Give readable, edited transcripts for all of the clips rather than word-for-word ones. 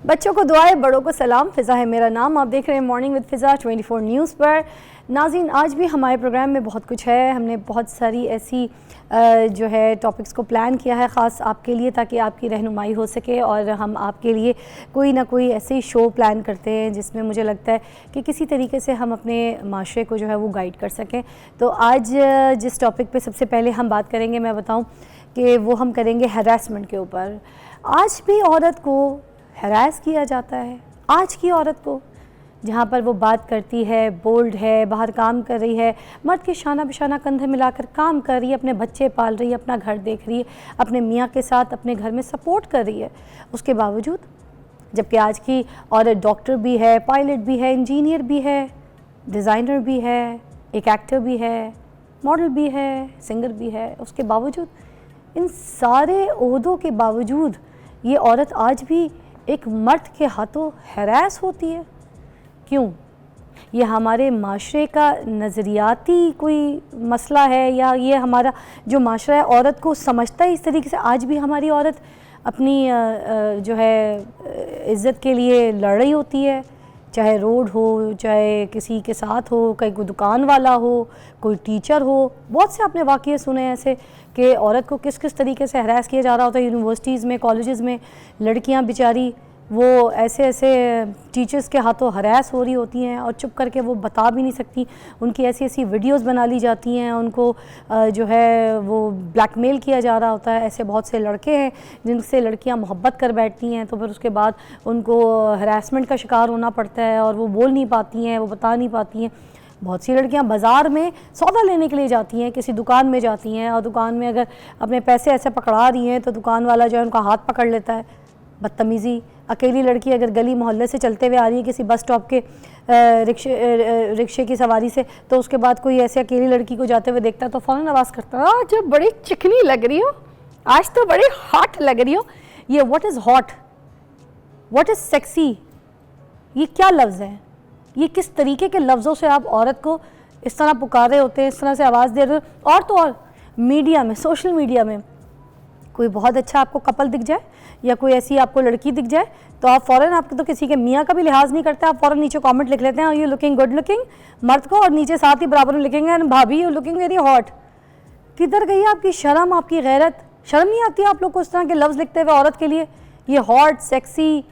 बच्चों को दुआएं, बड़ों को सलाम। फ़िज़ा है मेरा नाम। आप देख रहे हैं मॉर्निंग विद फ़िज़ा 24 न्यूज़ पर। नाज़रीन, आज भी हमारे प्रोग्राम में बहुत कुछ है। हमने बहुत सारी ऐसी जो है टॉपिक्स को प्लान किया है ख़ास आपके लिए, ताकि आपकी रहनुमाई हो सके और हम आपके लिए कोई ना कोई ऐसे ही शो प्लान करते हैं जिसमें मुझे लगता है कि किसी तरीके से हम अपने माशरे को जो है वो गाइड कर सकें। तो आज जिस टॉपिक पे सबसे पहले हम बात करेंगे, मैं बताऊं कि वो हम करेंगे हैरेसमेंट के ऊपर। आज भी औरत को हैरास किया जाता है। आज की औरत को, जहाँ पर वो बात करती है, बोल्ड है, बाहर काम कर रही है, मर्द के शाना बिशाना कंधे मिलाकर काम कर रही है, अपने बच्चे पाल रही है, अपना घर देख रही है, अपने मियाँ के साथ अपने घर में सपोर्ट कर रही है, उसके बावजूद, जबकि आज की औरत डॉक्टर भी है, पायलट भी है, इंजीनियर भी है, डिज़ाइनर भी है, एक एक्टर भी है, मॉडल भी है, सिंगर भी है, उसके बावजूद, इन सारे ओहदों के बावजूद ये औरत आज भी एक मर्द के हाथों हैरास होती है। क्यों? ये हमारे माशरे का नज़रियाती कोई मसला है, या ये हमारा जो माशरा है औरत को समझता है इस तरीके से? आज भी हमारी औरत अपनी जो है इज़्ज़त के लिए लड़ रही होती है, चाहे रोड हो, चाहे किसी के साथ हो, कहीं कोई दुकान वाला हो, कोई टीचर हो। बहुत से आपने वाक़ये सुने ऐसे कि औरत को किस किस तरीके से हरास किया जा रहा होता है। यूनिवर्सिटीज़ में, कॉलेजेस में लड़कियां बेचारी वो ऐसे ऐसे टीचर्स के हाथों हरास हो रही होती हैं और चुप करके वो बता भी नहीं सकती। उनकी ऐसी ऐसी वीडियोस बना ली जाती हैं, उनको जो है वो ब्लैकमेल किया जा रहा होता है। ऐसे बहुत से लड़के हैं जिनसे लड़कियां मोहब्बत कर बैठती हैं, तो फिर उसके बाद उनको हरासमेंट का शिकार होना पड़ता है और वो बोल नहीं पाती हैं, वो बता नहीं पाती हैं। बहुत सी लड़कियां बाज़ार में सौदा लेने के लिए जाती हैं, किसी दुकान में जाती हैं और दुकान में अगर अपने पैसे ऐसे पकड़ा रही हैं तो दुकान वाला जो है उनका हाथ पकड़ लेता है। बदतमीज़ी। अकेली लड़की अगर गली मोहल्ले से चलते हुए आ रही है किसी बस स्टॉप के रिक्शे की सवारी से, तो उसके बाद कोई ऐसे अकेली लड़की को जाते हुए देखता है तो फ़ौरन आवाज़ करता है, आज बड़ी चिकनी लग रही हो, आज तो बड़ी हॉट लग रही हो। ये what is hot, what is sexy, ये क्या लफ्ज़ है? ये किस तरीके के लफ्ज़ों से आप औरत को इस तरह पुकारे होते हैं, इस तरह से आवाज़ दे रहे हो? और तो और मीडिया में, सोशल मीडिया में कोई बहुत अच्छा आपको कपल दिख जाए या कोई ऐसी आपको लड़की दिख जाए तो आप फ़ौरन, आपके तो किसी के मियाँ का भी लिहाज नहीं करते, आप फ़ौरन नीचे कमेंट लिख लेते हैं, यू लुकिंग गुड लुकिंग, मर्द को, और नीचे साथ ही बराबर में लिखेंगे भाभी यू लुकिंग वेरी हॉट। किधर गई आपकी शर्म, आपकी गैरत? शर्म नहीं आती आप लोग को इस तरह के लफ्ज़ लिखते हुए औरत के लिए? ये हॉट, सेक्सी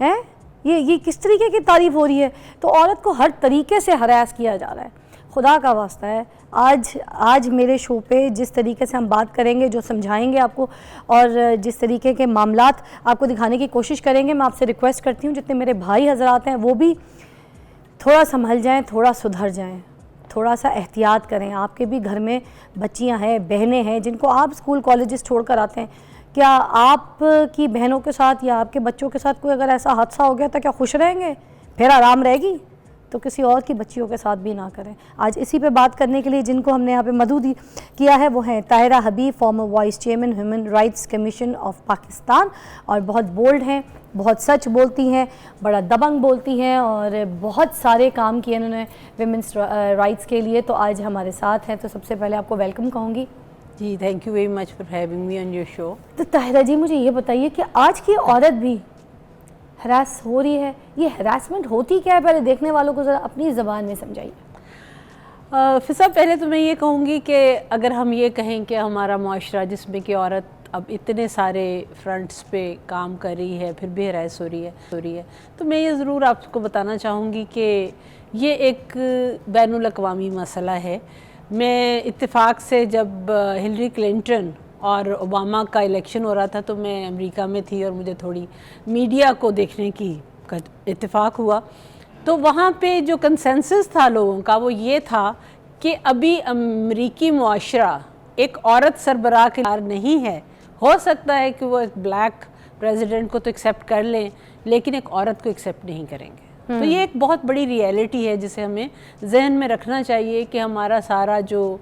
है, ये किस तरीके की तारीफ़ हो रही है? तो औरत को हर तरीके से हरास किया जा रहा है। खुदा का वास्ता है, आज मेरे शो पे जिस तरीके से हम बात करेंगे, जो समझाएंगे आपको और जिस तरीके के मामलात आपको दिखाने की कोशिश करेंगे, मैं आपसे रिक्वेस्ट करती हूँ जितने मेरे भाई हजरात हैं वो भी थोड़ा संभल जाएं, थोड़ा सुधर जाएं, थोड़ा सा एहतियात करें। आपके भी घर में बच्चियाँ हैं, बहनें हैं जिनको आप स्कूल कॉलेजेस छोड़ कर आते हैं। क्या आपकी बहनों के साथ या आपके बच्चों के साथ कोई अगर ऐसा हादसा हो गया तो क्या खुश रहेंगे? फिर आराम रहेगी? तो किसी और की बच्चियों के साथ भी ना करें। आज इसी पे बात करने के लिए जिनको हमने यहाँ पे मदद किया है वो हैं Tahira Habib, former vice chairman human rights commission of Pakistan, और बहुत बोल्ड हैं, बहुत सच बोलती हैं, बड़ा दबंग बोलती हैं और बहुत सारे काम किए उन्होंने विमेंस राइट्स के लिए। तो आज हमारे साथ हैं, तो सबसे पहले आपको वेलकम कहूँगी। जी, thank you very much for having me on your show. तो ताहिरा जी, मुझे ये बताइए कि आज की औरत भी हरास हो रही है, ये हरासमेंट होती क्या है? पहले देखने वालों को ज़रा अपनी ज़बान में समझाइए। फिर पहले तो मैं ये कहूँगी कि अगर हम ये कहें कि हमारा माशरा जिसमें कि औरत अब इतने सारे फ्रंट्स पे काम कर रही है फिर भी हरास हो रही है, तो मैं ये ज़रूर आपको बताना चाहूँगी कि ये एक बैनुल अक़वामी मसला है। मैं इत्तेफाक से जब हिलरी क्लिंटन और ओबामा का इलेक्शन हो रहा था तो मैं अमेरिका में थी और मुझे थोड़ी मीडिया को देखने की इत्तेफाक हुआ, तो वहाँ पे जो कंसेंसस था लोगों का वो ये था कि अभी अमेरिकी मुआशरा एक औरत सरबराह के लिए नहीं है। हो सकता है कि वो एक ब्लैक प्रेसिडेंट को तो एक्सेप्ट कर लें, लेकिन एक औरत को एक्सेप्ट नहीं करेंगे। तो ये एक बहुत बड़ी रियलिटी है जिसे हमें जहन में रखना चाहिए कि हमारा सारा जो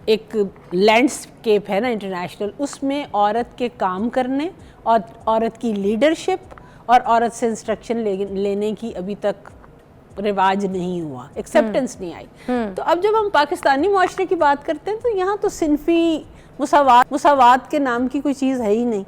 एक लैंडस्केप है ना इंटरनेशनल, उसमें औरत के काम करने और औरत की लीडरशिप और औरत से इंस्ट्रक्शन लेने की अभी तक रिवाज नहीं हुआ, एक्सेप्टेंस नहीं आई। तो अब जब हम पाकिस्तानी मुआशरे की बात करते हैं तो यहाँ तो सिनफी मुसावात के नाम की कोई चीज़ है ही नहीं।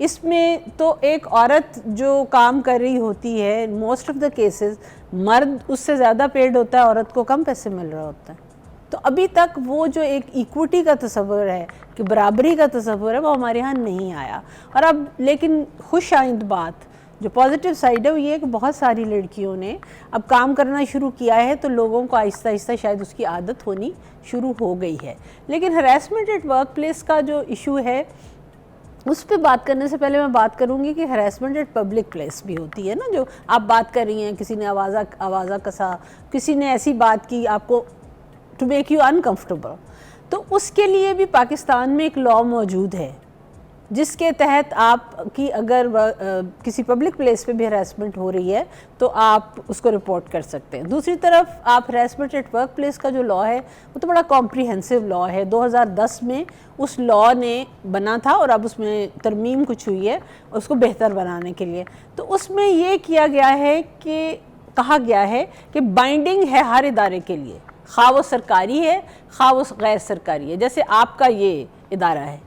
इसमें तो एक औरत जो काम कर रही होती है, मोस्ट ऑफ द केसेस मर्द उससे ज़्यादा पेड होता है, औरत को कम पैसे मिल रहा होता है। तो अभी तक वो जो एक इक्विटी का तस्वर है कि बराबरी का तस्वर है, वो हमारे यहाँ नहीं आया। और अब लेकिन खुश आइंद बात जो पॉजिटिव साइड है वो ये है कि बहुत सारी लड़कियों ने अब काम करना शुरू किया है, तो लोगों को आहिस्ता आहिस्ता शायद उसकी आदत होनी शुरू हो गई है। लेकिन हरासमेंट एट वर्क प्लेस का जो इशू है उस पर बात करने से पहले मैं बात करूंगी कि हरासमेंट एट पब्लिक प्लेस भी होती है ना, जो आप बात कर रही हैं, किसी ने आवाज़ा कसा, किसी ने ऐसी बात की आपको टू मेक यू अनकंफर्टेबल, तो उसके लिए भी पाकिस्तान में एक लॉ मौजूद है जिसके तहत आपकी अगर किसी पब्लिक प्लेस पे भी हरासमेंट हो रही है तो आप उसको रिपोर्ट कर सकते हैं। दूसरी तरफ आप हरासमेंट एट वर्क प्लेस का जो लॉ है वो तो बड़ा कॉम्प्रिहेंसिव लॉ है। 2010 में उस लॉ ने बना था और अब उसमें तरमीम कुछ हुई है उसको बेहतर बनाने के लिए। तो उसमें ये किया गया है कि कहा गया है कि बाइंडिंग है हर इदारे के लिए, खा वो सरकारी है खा वो गैर सरकारी है। जैसे आपका ये इदारा है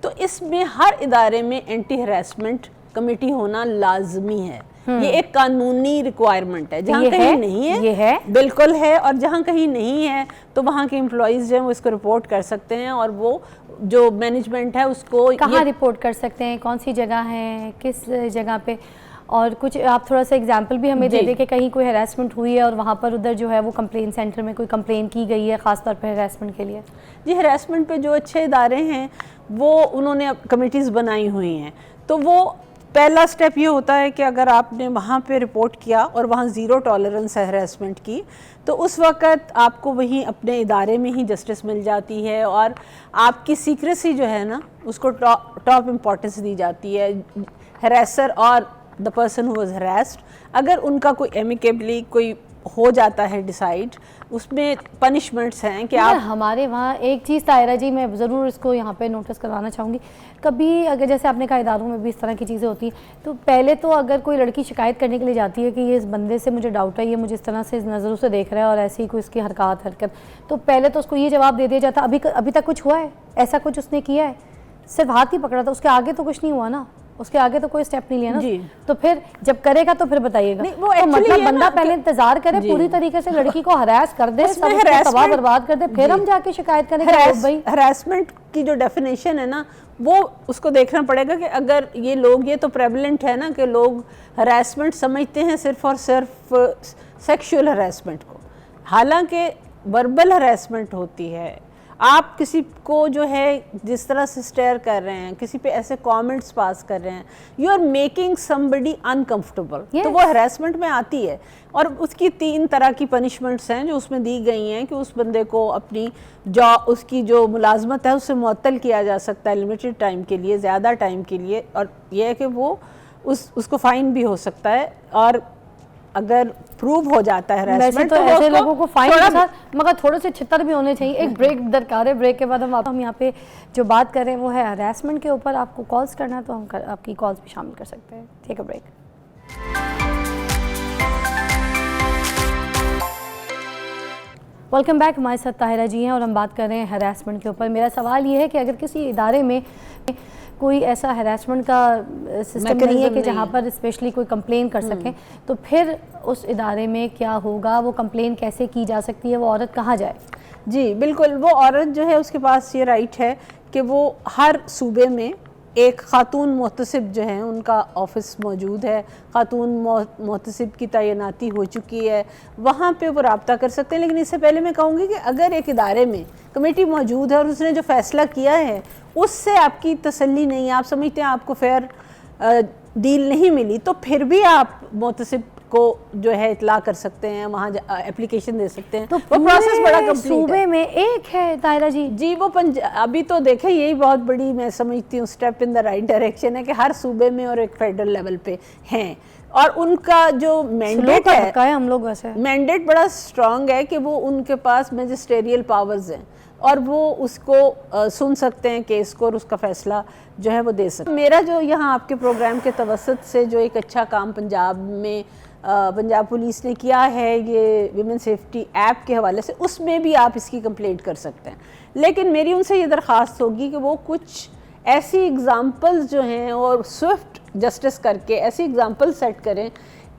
तो इसमें हर इदारे में एंटी हरासमेंट कमेटी होना लाजमी है। ये एक कानूनी रिक्वायरमेंट है। जहाँ कहीं नहीं है, ये है बिल्कुल है, और जहाँ कहीं नहीं है तो वहाँ के एम्प्लॉइज़ जो हैं वो इसको रिपोर्ट कर सकते हैं और वो जो मैनेजमेंट है उसको कहाँ रिपोर्ट कर सकते हैं, कौन सी जगह है, किस जगह पे, और कुछ आप थोड़ा सा एग्जांपल भी हमें दे दें कि कहीं कोई हरासमेंट हुई है और वहाँ पर उधर जो है वो कंप्लेन सेंटर में कोई कंप्लेन की गई है ख़ास तौर पर हरासमेंट के लिए। जी, हरासमेंट पे जो अच्छे इदारे हैं वो उन्होंने कमेटीज़ बनाई हुई हैं। तो वो पहला स्टेप ये होता है कि अगर आपने वहाँ पे रिपोर्ट किया और वहाँ ज़ीरो टॉलरेंस है हरासमेंट की, तो उस वक़्त आपको वहीं अपने इदारे में ही जस्टिस मिल जाती है और आपकी सीक्रेसी जो है ना उसको टॉप इम्पोर्टेंस दी जाती है। हरासर और the person who was harassed, अगर उनका कोई एमिकेबली कोई हो जाता है डिसाइड, उसमें पनिशमेंट्स हैं कि आप हमारे वहाँ एक चीज़ तायरा जी मैं ज़रूर इसको यहाँ पे नोटिस करवाना चाहूँगी, कभी अगर जैसे आपने कहा इदारों में भी इस तरह की चीज़ें होती हैं तो पहले तो अगर कोई लड़की शिकायत करने के लिए जाती है कि ये इस बंदे से मुझे डाउट है, ये मुझे इस तरह से इस नज़रों से देख रहा है और ऐसी कोई इसकी हरकत, तो पहले तो उसको ये जवाब दे दिया जाता अभी तक कुछ हुआ है, ऐसा कुछ उसने किया है, सिर्फ हाथ ही पकड़ा था, उसके आगे तो कुछ नहीं हुआ ना, उसके आगे तो कोई स्टेप नहीं लिया ना जी। तो फिर जब करेगा तो फिर बताइएगा। वो तो मतलब बंदा पहले इंतजार करे, पूरी तरीके से लड़की को हरास कर दे, सब तबाह बर्बाद कर दे, फिर हम जाके शिकायत करें। हरासमेंट की जो डेफिनेशन है ना वो उसको देखना पड़ेगा कि अगर ये लोग, ये तो प्रेवलेंट है ना कि लोग हरासमेंट समझते हैं सिर्फ और सिर्फ सेक्सुअल हरासमेंट को, हालांकि वर्बल हरासमेंट होती है। आप किसी को जो है जिस तरह से स्टेयर कर रहे हैं, किसी पे ऐसे कमेंट्स पास कर रहे हैं, you are making somebody uncomfortable, तो वो हरासमेंट में आती है। और उसकी 3 तरह की पनिशमेंट्स हैं जो उसमें दी गई हैं कि उस बंदे को अपनी उसकी जो मुलाजमत है उससे मुअत्तल किया जा सकता है लिमिटेड टाइम के लिए, ज़्यादा टाइम के लिए, और यह है कि वो उसको फ़ाइन भी हो सकता है। और अगर प्रूव हो जाता है हरासमेंट तो ऐसे लोगों को फाइन के साथ मगर थोड़े से छितर भी होने चाहिए। एक ब्रेक दरकार है, ब्रेक के बाद हम यहाँ पे जो बात कर रहे हैं वो है हरासमेंट के ऊपर। आपको कॉल्स करना है तो हम आपकी कॉल्स भी शामिल कर सकते हैं। Take a break. Welcome back. हमारे साथ ताहिरा जी हैं और हम बात कर रहे हैं हरासमेंट के ऊपर। मेरा सवाल ये है कि अगर किसी इदारे में कोई ऐसा हरासमेंट का सिस्टम नहीं है कि जहाँ पर स्पेशली कोई कंप्लेन कर सकें, तो फिर उस इदारे में क्या होगा, वो कंप्लेन कैसे की जा सकती है, वो औरत कहाँ जाए? जी बिल्कुल, वो औरत जो है उसके पास ये राइट है कि वो हर सूबे में एक ख़ातून मोहतसिब जो हैं उनका ऑफिस मौजूद है, ख़ातून मोहतसिब की तैनाती हो चुकी है, वहाँ पे वो रब्ता कर सकते हैं। लेकिन इससे पहले मैं कहूँगी कि अगर एक इदारे में कमेटी मौजूद है और उसने जो फ़ैसला किया है उससे आपकी तसल्ली नहीं है, आप समझते हैं आपको फेयर डील नहीं मिली, तो फिर भी आप मोहतसिब को जो है इतला कर सकते हैं, वहाँ एप्लीकेशन दे सकते हैं। तो वो प्रोसेस बड़ा कंप्लीट है। सूबे में एक है ताहिरा जी। जी वो अभी तो देखें यही बहुत बड़ी मैं समझती हूँ step in the right direction है कि हर सूबे में और एक फेडरल लेवल पे हैं और उनका जो मैंडेट है हम लोग वैसे मैंडेट बड़ा स्ट्रांग है कि वो उनके पास मैजिस्ट्रियल पावर्स हैं और वो उसको सुन सकते हैं केस को और उसका फैसला जो है वो दे सकते हैं। मेरा जो यहाँ आपके प्रोग्राम के तवसत से जो एक अच्छा काम पंजाब में पंजाब पुलिस ने किया है ये विमेन सेफ्टी ऐप के हवाले से, उसमें भी आप इसकी कंप्लेंट कर सकते हैं। लेकिन मेरी उनसे ये दरख्वास्त होगी कि वो कुछ ऐसी एग्जाम्पल्स जो हैं और स्विफ्ट जस्टिस करके ऐसी एग्जाम्पल सेट करें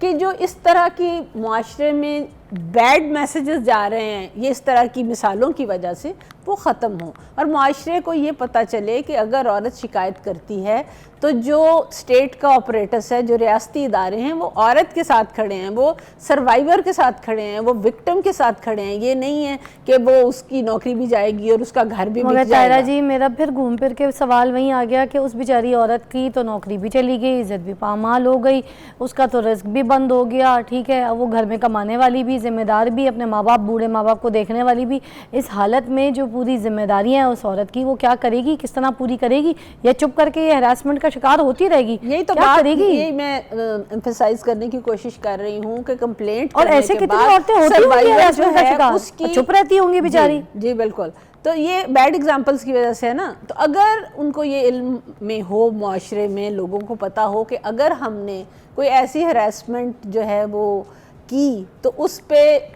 कि जो इस तरह की मुआशरे में बैड मैसेजेस जा रहे हैं, ये इस तरह की मिसालों की वजह से वो ख़त्म हो और मुआशरे को ये पता चले कि अगर औरत शिकायत करती है तो जो स्टेट का ऑपरेटर्स है, जो रियासती इदारे हैं, वो औरत के साथ खड़े हैं, वो सर्वाइवर के साथ खड़े हैं, वो विक्टिम के साथ खड़े हैं। ये नहीं है कि वो उसकी नौकरी भी जाएगी और उसका घर भी बिक जाएगा। तायरा जी, मेरा फिर घूम फिर के सवाल वहीं आ गया कि उस बेचारी औरत की तो नौकरी भी चली गई, इज्जत भी पामाल हो गई, उसका तो रिस्क भी बंद हो गया, ठीक है, वो घर में कमाने वाली भी, जिम्मेदार भी, अपने माँ बाप, बूढ़े माँ बाप को देखने वाली भी। इस हालत में जो पूरी जिम्मेदारियां हैं उस औरत की, वो क्या करेगी, किस तरह पूरी करेगी, या चुप करके ये हरासमेंट का शिकार होती रहेगी? यही तो क्या बात करेगी? यही मैं एम्फसाइज करने की कोशिश कर रही हूँ कि कंप्लेंट और ऐसे कितनी औरतें होती होंगी हरासमेंट का शिकार, उसकी चुप रहती होंगी बेचारी। जी बिल्कुल। तो ये बैड एग्जाम्पल्स की वजह से है ना। तो अगर उनको ये इल्म में हो, मुआशरे में लोगों को पता हो कि अगर हमने कोई ऐसी हरासमेंट जो है वो की तो उस पर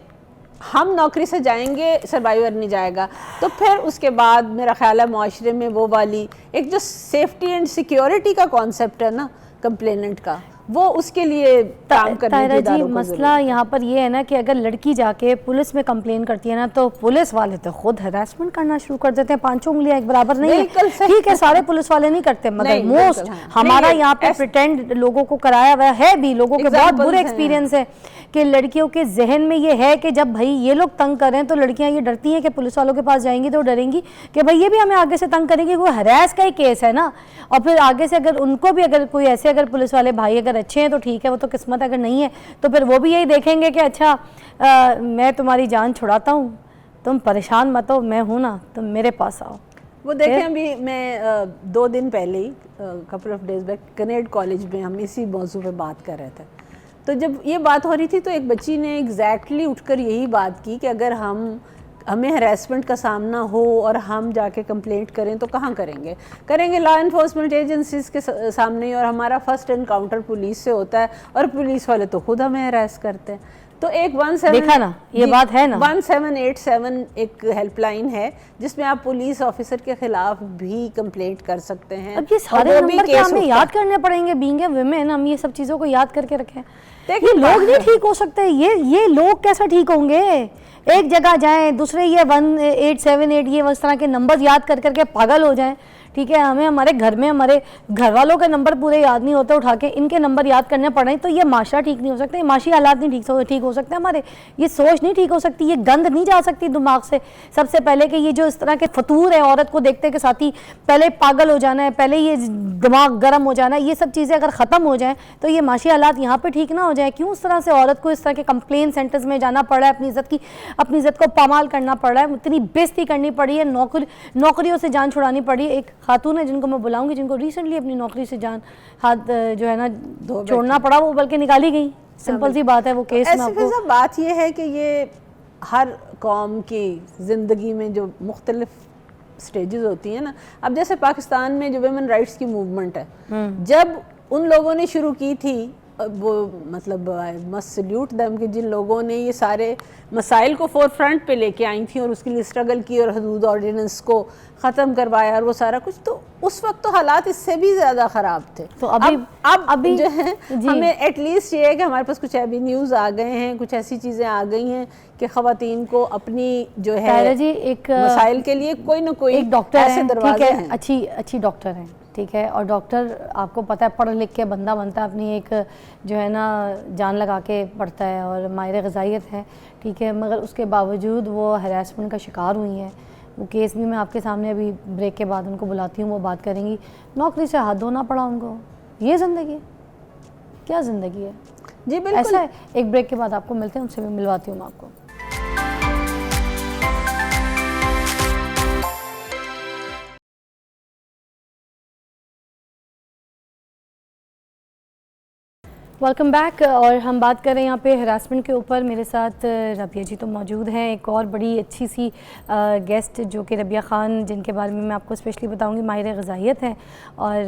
हम नौकरी से जाएंगे, सर्वाइवर नहीं जाएगा, तो फिर उसके बाद मेरा ख्याल है मुआशरे में वो वाली एक जो सेफ्टी एंड सिक्योरिटी का कॉन्सेप्ट है ना कंप्लेनेंट का, वो उसके लिए काम करने की जी, मसला यहाँ पर ये है ना कि अगर लड़की जाके पुलिस में कंप्लेन करती है ना तो पुलिस वाले तो खुद हरासमेंट करना शुरू कर देते हैं। पांचों उंगलियां एक बराबर नहीं है, ठीक है, सारे पुलिस वाले नहीं करते, मगर मोस्ट हमारा यहाँ पे प्रिटेंड लोगों को कराया हुआ है भी, लोगों के बहुत बुरे एक्सपीरियंस है कि लड़कियों के जहन में ये है कि जब भाई ये लोग तंग करें तो लड़कियां ये डरती हैं कि पुलिस वालों के पास जाएंगी तो डरेंगी कि भाई ये भी हमें आगे से तंग करेंगे, कोई हरास का ही केस है ना। और फिर आगे से अगर उनको भी अगर कोई ऐसे अगर पुलिस वाले भाई अगर अच्छे हैं तो ठीक है, वो तो किस्मत, अगर नहीं है तो फिर वो भी यही देखेंगे कि अच्छा मैं तुम्हारी जान छुड़ाता हूँ, तुम परेशान मत हो, मैं हूँ ना, तुम मेरे पास आओ। वो देखें, अभी मैं 2 दिन पहले ही couple of days back Kinnaird college में हम इसी मौजू पे बात कर रहे थे। तो जब ये बात हो रही थी तो एक बच्ची ने एग्जैक्टली उठकर यही बात की कि अगर हमें हरासमेंट का सामना हो और हम जाके कंप्लेंट करें तो कहाँ करेंगे लॉ इन्फोर्समेंट एजेंसीज के सामने, और हमारा फर्स्ट एनकाउंटर पुलिस से होता है और पुलिस वाले तो खुद हमें हरास करते हैं। तो एक 17 देखा ना, ये बात है ना, 1787 एक हेल्पलाइन है जिसमें आप पुलिस ऑफिसर के खिलाफ भी कंप्लेंट कर सकते हैं। अब ये सारे नंबर क्या हमें याद करने पड़ेंगे? बीइंग ए वुमेन हम ये सब चीज़ों को याद करके रखें। ये लोग नहीं ठीक हो सकते, ये लोग कैसे ठीक होंगे? एक जगह जाएं, दूसरे ये 1878 ये उस तरह के नंबर याद कर करके पागल हो जाएं, ठीक है। हमें हमारे घर में हमारे घर वालों के नंबर पूरे याद नहीं होते, उठा के इनके नंबर याद करने पड़े, तो ये माशरा ठीक नहीं हो सकता, ये माशी हालात नहीं ठीक हो सकते हमारे, ये सोच नहीं ठीक हो सकती, ये गंद नहीं जा सकती दिमाग से। सबसे पहले कि ये जो इस तरह के फतूर है औरत को देखते के साथ ही पहले पागल हो जाना है, पहले ये दिमाग गर्म हो जाना है, ये सब चीज़ें अगर ख़त्म हो जाएँ तो ये माशी हालात यहाँ पर ठीक ना हो जाए। क्यों उस तरह से औरत को इस तरह के कंप्लेन सेंटर्स में जाना पड़ रहा है, अपनी इज़्ज़त को पामाल करना पड़ रहा है, इतनी बेइज्जती करनी पड़ी है, नौकरियों से जान छुड़ानी पड़ी है। एक खातून है जिनको मैं बुलाऊंगी, जिनको रिसेंटली अपनी नौकरी से जान हाथ जो है ना छोड़ना पड़ा, वो बल्कि निकाली गई, सिंपल सी बात है वो केस में। आपको बात ये है कि ये हर कौम की ज़िंदगी में जो मुख्तलिफ स्टेजेस होती हैं ना, अब जैसे पाकिस्तान में जो वुमेन राइट्स की मूवमेंट है, जब उन लोगों ने शुरू की थी, वो मतलब आई मस्ट सल्यूट देम कि जिन लोगों ने ये सारे मसाइल को फोर फ्रंट पे लेके आई थी और उसके लिए स्ट्रगल की और हदूद ऑर्डिनेंस को ख़त्म करवाया और वो सारा कुछ, तो उस वक्त तो हालात इससे भी ज़्यादा ख़राब थे। तो अभी जो है हमें एटलीस्ट ये है कि हमारे पास कुछ एवेन्यूज़ आ गए हैं, कुछ ऐसी चीज़ें आ गई हैं कि ख़वातीन को अपनी जो है जी एक मसाइल के लिए कोई ना कोई एक डॉक्टर ऐसे दरवाजे हैं, अच्छी डॉक्टर हैं, ठीक है। और डॉक्टर आपको पता है पढ़ लिख के बंदा बनता है, अपनी एक जो है ना जान लगा के पढ़ता है और माहिर ग़िज़ाइयत है, ठीक है, मगर उसके बावजूद वो हरासमेंट का शिकार हुई हैं। वो केस भी मैं आपके सामने अभी ब्रेक के बाद उनको बुलाती हूँ, वो बात करेंगी। नौकरी से हाथ धोना पड़ा उनको, ये ज़िंदगी है? क्या ज़िंदगी है? जी बिल्कुल ऐसा है। एक ब्रेक के बाद आपको मिलते हैं, उनसे भी मिलवाती हूँ मैं आपको। Welcome back. और हम बात कर रहे हैं यहाँ पे हरासमेंट के ऊपर। मेरे साथ रबिया जी तो मौजूद हैं, एक और बड़ी अच्छी सी गेस्ट जो कि रबिया ख़ान, जिनके बारे में मैं आपको स्पेशली बताऊंगी, माहिर ग़िज़ाइयत हैं। और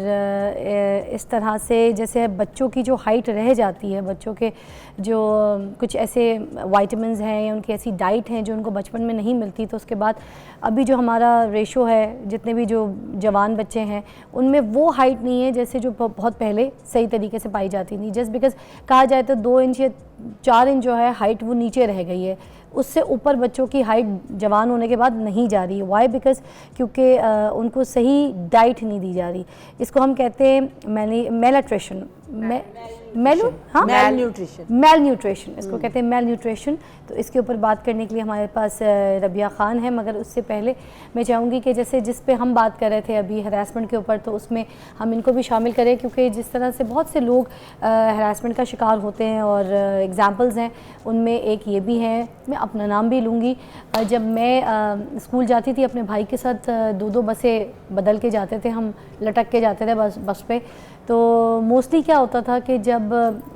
इस तरह से जैसे बच्चों की जो हाइट रह जाती है, बच्चों के जो कुछ ऐसे वाइटामिन्स हैं या उनकी ऐसी डाइट हैं जो उनको बचपन में नहीं मिलती, तो उसके बाद अभी जो हमारा रेशो है, जितने भी जो जवान बच्चे हैं उनमें वो हाइट नहीं है जैसे जो बहुत पहले सही तरीके से पाई जाती थी। जस्ट बिकॉज कहा जाए तो 2 इंच या 4 इंच जो है हाइट वो नीचे रह गई है, उससे ऊपर बच्चों की हाइट जवान होने के बाद नहीं जा रही है। वाई? बिकॉज क्योंकि उनको सही डाइट नहीं दी जा रही। इसको हम कहते हैं मेल न्यूट्रिशन, इसको कहते हैं मेल न्यूट्रिशन। तो इसके ऊपर बात करने के लिए हमारे पास रबिया ख़ान है। मगर उससे पहले मैं चाहूँगी कि जैसे जिस पे हम बात कर रहे थे अभी हरासमेंट के ऊपर, तो उसमें हम इनको भी शामिल करें, क्योंकि जिस तरह से बहुत से लोग हरासमेंट का शिकार होते हैं और एग्ज़ाम्पल्स हैं, उनमें एक ये भी है। मैं अपना नाम भी लूँगी। जब मैं स्कूल जाती थी अपने भाई के साथ, 2-2 बसें बदल के जाते थे हम, लटक के जाते थे बस पे। तो मोस्टली क्या होता था कि जब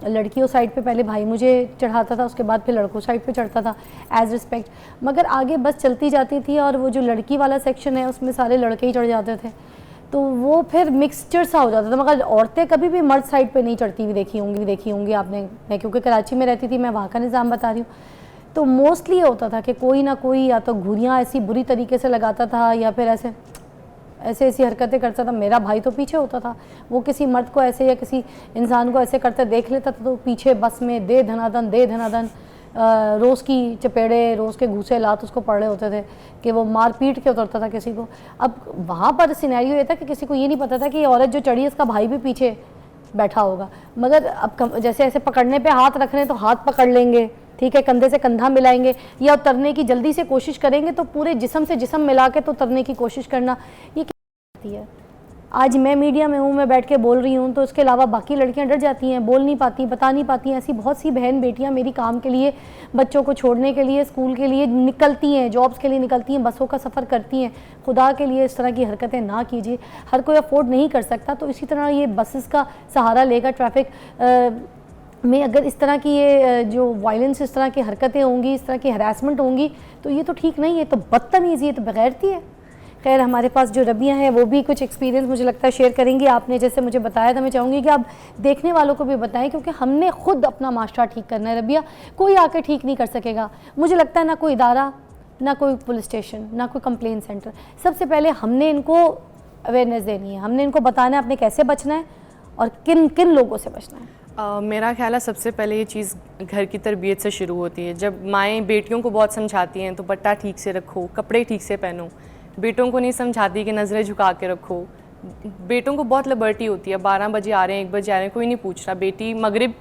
लड़कियों साइड पे पहले भाई मुझे चढ़ाता था, उसके बाद फिर लड़कों साइड पे चढ़ता था एज रिस्पेक्ट। मगर आगे बस चलती जाती थी और वो जो लड़की वाला सेक्शन है उसमें सारे लड़के ही चढ़ जाते थे, तो वो फिर मिक्सचर सा हो जाता था। मगर औरतें कभी भी मर्द साइड पे नहीं चढ़ती हुई देखी होंगी आपने। मैं क्योंकि कराची में रहती थी, मैं वहाँ का निज़ाम बता रही हूँ। तो मोस्टली ये होता था कि कोई ना कोई या तो घुरियाँ ऐसी बुरी तरीके से लगाता था या फिर ऐसी हरकतें करता था। मेरा भाई तो पीछे होता था, वो किसी मर्द को ऐसे या किसी इंसान को ऐसे करते देख लेता था तो पीछे बस में दे धनादन रोज़ की चपेड़े, रोज़ के घूसे लात उसको पड़ रहे होते थे कि वो मार पीट के उतरता था किसी को। अब वहाँ पर सिनेरियो ये था कि किसी को ये नहीं पता था कि ये औरत जो चढ़ी है इसका भाई भी पीछे बैठा होगा। मगर अब जैसे ऐसे पकड़ने पे हाथ रख रहे हैं तो हाथ पकड़ लेंगे, ठीक है, कंधे से कंधा मिलाएंगे या उतरने की जल्दी से कोशिश करेंगे तो पूरे जिस्म से जिस्म मिला के तो उतरने की कोशिश करना, ये क्या होती है। आज मैं मीडिया में हूँ, मैं बैठ के बोल रही हूँ, तो इसके अलावा बाकी लड़कियाँ डर जाती हैं, बोल नहीं पाती, बता नहीं पाती। ऐसी बहुत सी बहन बेटियाँ मेरी काम के लिए, बच्चों को छोड़ने के लिए, स्कूल के लिए निकलती हैं, जॉब्स के लिए निकलती हैं, बसों का सफ़र करती हैं। खुदा के लिए इस तरह की हरकतें ना कीजिए, हर कोई अफोर्ड नहीं कर सकता। तो इसी तरह ये बसेस का सहारा लेकर ट्रैफिक में अगर इस तरह की ये जो वायलेंस, इस तरह की हरकतें होंगी, इस तरह की हरासमेंट होंगी, तो ये तो ठीक नहीं है, तो बदतमीज़ी, ये तो बगैरती है। खैर, हमारे पास जो रबिया हैं वो भी कुछ एक्सपीरियंस मुझे लगता है शेयर करेंगी। आपने जैसे मुझे बताया था, मैं चाहूँगी कि आप देखने वालों को भी बताएं, क्योंकि हमने खुद अपना माशरा ठीक करना है। रबिया, कोई आकर ठीक नहीं कर सकेगा मुझे लगता है, ना कोई इदारा, ना कोई पुलिस स्टेशन, ना कोई कंप्लेंट सेंटर। सबसे पहले हमने इनको अवेयरनेस देनी है, हमने इनको बताना है अपने कैसे बचना है और किन किन लोगों से बचना है। मेरा ख्याल है सबसे पहले ये चीज़ घर की तरबियत से शुरू होती है। जब माएँ बेटियों को बहुत समझाती हैं तो पट्टा ठीक से रखो, कपड़े ठीक से पहनो, बेटों को नहीं समझाती कि नज़रें झुका के रखो। बेटों को बहुत लिबर्टी होती है, 12 बजे आ रहे हैं, 1 बजे आ रहे हैं, कोई नहीं पूछ रहा। बेटी मगरिब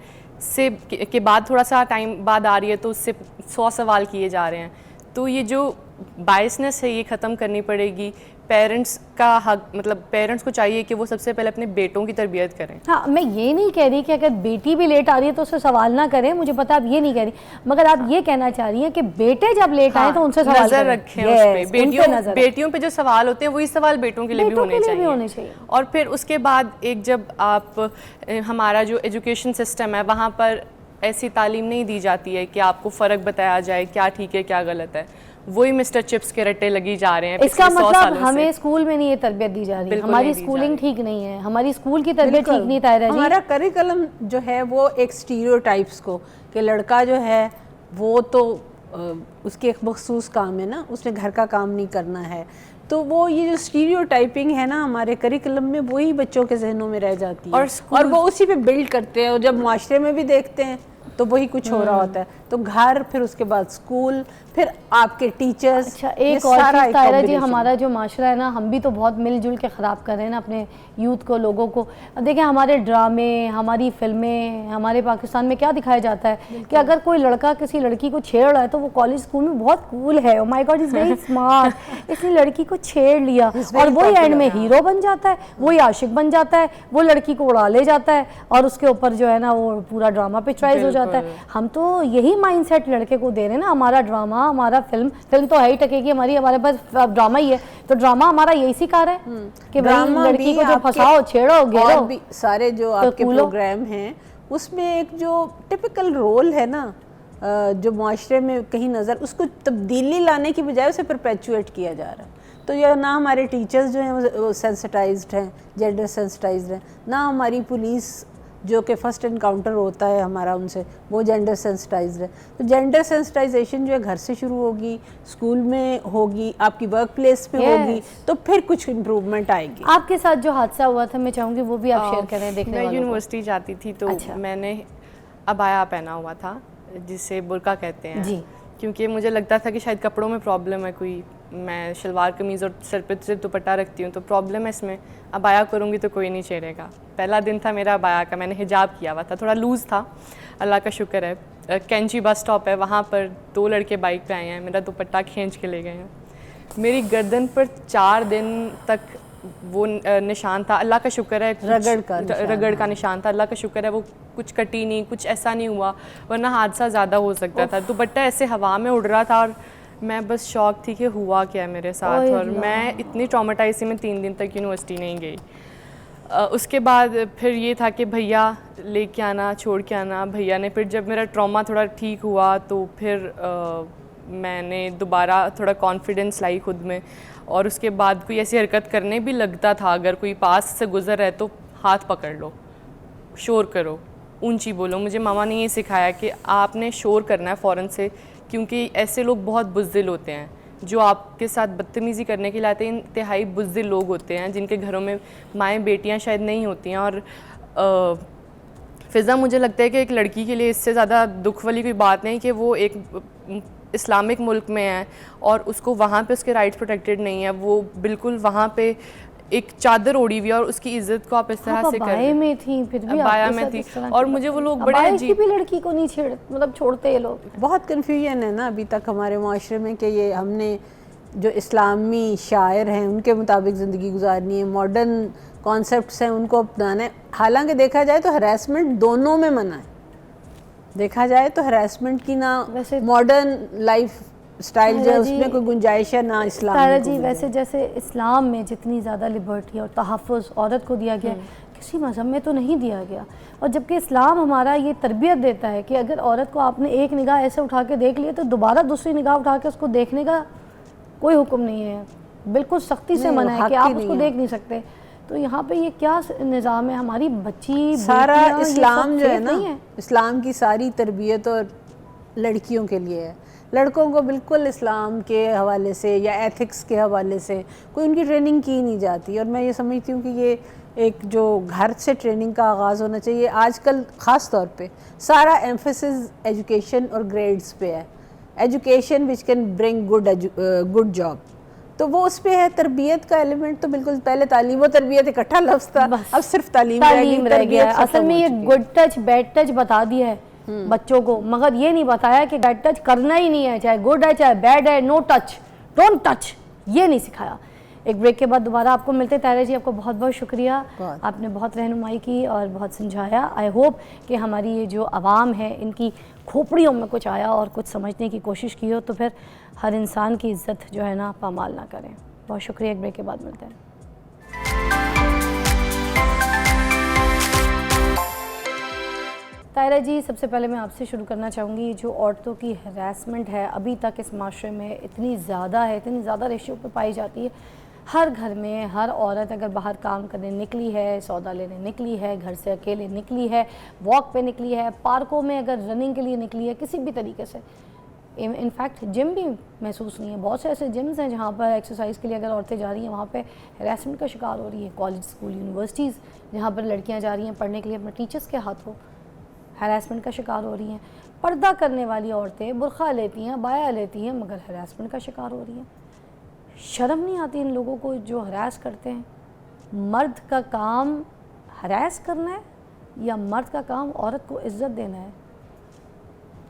से के बाद थोड़ा सा टाइम बाद आ रही है तो उससे 100 सवाल किए जा रहे हैं। तो ये जो बायसनेस है ये ख़त्म करनी पड़ेगी। पेरेंट्स का हक, मतलब पेरेंट्स को चाहिए कि वो सबसे पहले अपने बेटों की तरबियत करें। हाँ, मैं ये नहीं कह रही कि अगर बेटी भी लेट आ रही है तो उससे सवाल ना करें, मुझे पता आप ये नहीं कह रही, मगर आप ये कहना चाह रही हैं कि बेटे जब लेट आए तो उनसे सवाल नजर रखें उस पे। बेटियों पे जो सवाल होते हैं वही सवाल बेटों के लिए भी होने चाहिए। और फिर उसके बाद एक जब आप हमारा जो एजुकेशन सिस्टम है वहाँ पर ऐसी तालीम नहीं दी जाती है कि आपको फ़र्क बताया जाए क्या ठीक है क्या गलत है, वही मिस्टर चिप्स के रट्टे लगी जा रहे हैं। इसका मतलब हमें स्कूल में नहीं ये तरबियत दी जा रही, हमारी स्कूलिंग ठीक नहीं है, हमारी स्कूल की तरबियत ठीक नहीं। तायरा जी, हमारा करिकुलम जो है वो एक स्टीरियोटाइप्स को, कि लड़का जो है वो तो उसके एक मखसूस काम है ना, उसने घर का काम नहीं करना है, तो वो ये जो स्टीरियोटाइपिंग है ना हमारे करिकुलम में, वही बच्चों के जहनों में रह जाती है और वो उसी पे बिल्ड करते हैं। और जब माशरे में भी देखते हैं तो वही कुछ हो रहा होता है। तो घर, फिर उसके बाद स्कूल, फिर आपके टीचर्स। अच्छा, एक और चीज़ तायरा जी, हमारा जो माशरा है ना, हम भी तो बहुत मिलजुल के ख़राब कर रहे हैं ना अपने यूथ को, लोगों को। अब देखें, हमारे ड्रामे, हमारी फिल्में, हमारे पाकिस्तान में क्या दिखाया जाता है कि अगर कोई लड़का किसी लड़की को छेड़ रहा है तो वो कॉलेज स्कूल में बहुत कूल है, oh my God is very smart, इसने लड़की को छेड़ लिया और वही एंड में हीरो बन जाता है, वही आशिक बन जाता है, वो लड़की को उड़ा ले जाता है और उसके ऊपर जो है ना वो पूरा ड्रामा पिक्चराइज हो जाता है। हम तो यही माइंडसेट लड़के को दे रहे हैं ना, हमारा ड्रामा, हमारा फिल्म तो है ही टकेगी हमारे पास ड्रामा ही है, तो ड्रामा हमारा यही सिखा रहा है कि भाई लड़की को जो फंसाओ, छेड़ो, घेरो। सारे जो आपके प्रोग्राम हैं उसमें एक जो टिपिकल रोल है ना जो माशरे में कहीं नज़र, उसको तब्दीली लाने की बजाय उसे परपेचुएट किया जा रहा है। तो यह ना हमारे टीचर्स जो हैं वो सेंसिटाइज्ड हैं, जेंडर सेंसिटाइज्ड हैं, ना हमारी पुलिस जो कि फ़र्स्ट इनकाउंटर होता है हमारा उनसे, वो जेंडर सेंसिटाइज्ड है। तो जेंडर सेंसिटाइजेशन जो है घर से शुरू होगी, स्कूल में होगी, आपकी वर्क प्लेस पे होगी, तो फिर कुछ इम्प्रूवमेंट आएगी। आपके साथ जो हादसा हुआ था मैं चाहूँगी वो भी आप शेयर करें देखने वालों को। मैं यूनिवर्सिटी जाती थी तो मैंने अबाया पहना हुआ था जिसे बुर्का कहते हैं जी। क्योंकि मुझे लगता था कि शायद कपड़ों में प्रॉब्लम है कोई, मैं शलवार कमीज़ और सर पे सिर्फ दुपट्टा रखती हूँ तो प्रॉब्लम है इसमें, अबाया करूँगी तो कोई नहीं छेड़ेगा। पहला दिन था मेरा अबाया का, मैंने हिजाब किया हुआ था, थोड़ा लूज़ था, अल्लाह का शुक्र है। कैंची बस स्टॉप है, वहाँ पर 2 लड़के बाइक पे आए हैं, मेरा दुपट्टा खींच के ले गए हैं। मेरी गर्दन पर 4 दिन तक वो निशान था, अल्लाह का शुक्र है, रगड़ का निशान था, अल्लाह का शुक्र है वो कुछ कटी नहीं, कुछ ऐसा नहीं हुआ, वरना हादसा ज़्यादा हो सकता था। दुपट्टा ऐसे हवा में उड़ रहा था और मैं बस शौक थी कि हुआ क्या मेरे साथ, और मैं इतनी ट्रॉमेटाइज थी, मैं 3 दिन तक यूनिवर्सिटी नहीं गई। उसके बाद फिर ये था कि भैया लेके आना, छोड़ के आना। भैया ने फिर जब मेरा ट्रॉमा थोड़ा ठीक हुआ तो फिर मैंने दोबारा थोड़ा कॉन्फिडेंस लाई खुद में, और उसके बाद कोई ऐसी हरकत करने भी लगता था, अगर कोई पास से गुजर रहा है तो हाथ पकड़ लो, शोर करो, ऊंची बोलो। मुझे मामा ने ये सिखाया कि आपने शोर करना है फ़ौरन से, क्योंकि ऐसे लोग बहुत बुज़दिल होते हैं जो आपके साथ बदतमीज़ी करने के लिए आते हैं। इंतहाई बुज़दिल लोग होते हैं जिनके घरों में माएँ बेटियाँ शायद नहीं होती हैं। और फ़िज़ा, मुझे लगता है कि एक लड़की के लिए इससे ज़्यादा दुख वाली कोई बात नहीं कि वो एक इस्लामिक मुल्क में है और उसको वहाँ पे उसके राइट्स प्रोटेक्टेड नहीं है, वो बिल्कुल वहाँ पे एक चादर ओढ़ी हुई है और उसकी इज्जत को आप इस तरह से कर रहे हैं। में थी, फिर भी बाया में थी, और मुझे वो लोग बड़े अजीब, भी लड़की को नहीं छेड़ मतलब छोड़ते ये लोग। बहुत कन्फ्यूजन है ना अभी तक हमारे माशरे में कि ये हमने जो इस्लामी शायर हैं उनके मुताबिक ज़िंदगी गुजारनी है, मॉडर्न कॉन्सेप्ट्स हैं उनको अपनाना है। हालांकि देखा जाए तो हरासमेंट दोनों में मना है, देखा जाए तो हरासमेंट की ना मॉडर्न लाइफ स्टाइल जो है उसमें कोई गुंजाइश है ना इस्लाम तारा जी। वैसे जैसे इस्लाम में जितनी ज़्यादा लिबर्टी और तहफ़्फ़ुज़ औरत को दिया गया किसी मज़हब में तो नहीं दिया गया, और जबकि इस्लाम हमारा ये तरबियत देता है कि अगर औरत को आपने एक निगाह ऐसे उठा के देख लिया तो दोबारा दूसरी निगाह उठा के उसको देखने का कोई हुक्म नहीं है, बिल्कुल सख्ती से मना है कि आप उसको देख नहीं सकते। तो यहाँ पे ये क्या निज़ाम है? हमारी बच्ची सारा इस्लाम जो है ना, इस्लाम की सारी तरबियत और लड़कियों के लिए है। लड़कों को बिल्कुल इस्लाम के हवाले से या एथिक्स के हवाले से कोई उनकी ट्रेनिंग की नहीं जाती, और मैं ये समझती हूँ कि ये एक जो घर से ट्रेनिंग का आगाज़ होना चाहिए। आजकल ख़ास तौर पे सारा एम्फेसिस एजुकेशन और ग्रेड्स पे है, education which can bring good job, तो वो उस पे है। तरबियत का एलिमेंट तो बिल्कुल पहले तालीम व तरबियत इकट्ठा लफ्ज़ था, अब सिर्फ तालीम रह गया। असल में ये गुड टच बैड टच बता दिया है बच्चों को, मगर ये नहीं बताया कि बैड टच करना ही नहीं है, चाहे गुड है चाहे बैड है, नो टच, डोंट टच, ये नहीं सिखाया। एक ब्रेक के बाद दोबारा आपको मिलते हैं। तारा जी, आपको बहुत बहुत शुक्रिया, आपने बहुत रहनुमाई की और बहुत समझाया। आई होप कि हमारी ये जो आवाम है इनकी खोपड़ियों में कुछ आया और कुछ समझने की कोशिश की हो, तो फिर हर इंसान की इज़्ज़त जो है ना पामाल ना करें। बहुत शुक्रिया, एक ब्रेक के बाद मिलते हैं। तायरा जी, सबसे पहले मैं आपसे शुरू करना चाहूँगी, जो औरतों की हरासमेंट है अभी तक इस माशरे में इतनी ज़्यादा है, इतनी ज़्यादा रेशियो पर पाई जाती है। हर घर में हर औरत अगर बाहर काम करने निकली है, सौदा लेने निकली है, घर से अकेले निकली है, वॉक पे निकली है, पार्कों में अगर रनिंग के लिए निकली है, किसी भी तरीके से, इनफैक्ट जिम भी महसूस नहीं है। बहुत से ऐसे जिम्स हैं जहाँ पर एक्सरसाइज के लिए अगर औरतें जा रही हैं वहाँ पे हरासमेंट का शिकार हो रही है। कॉलेज, स्कूल, यूनिवर्सिटीज़ जहाँ पर लड़कियाँ जा रही हैं पढ़ने के लिए, अपने टीचर्स के हाथों हरासमेंट का शिकार हो रही हैं। पर्दा करने वाली औरतें बुर्खा लेती हैं, बाया लेती हैं, मगर हरासमेंट का शिकार हो रही हैं। शर्म नहीं आती इन लोगों को जो हरास करते हैं। मर्द का काम हरास करना है या मर्द का काम औरत को इज़्ज़त देना है?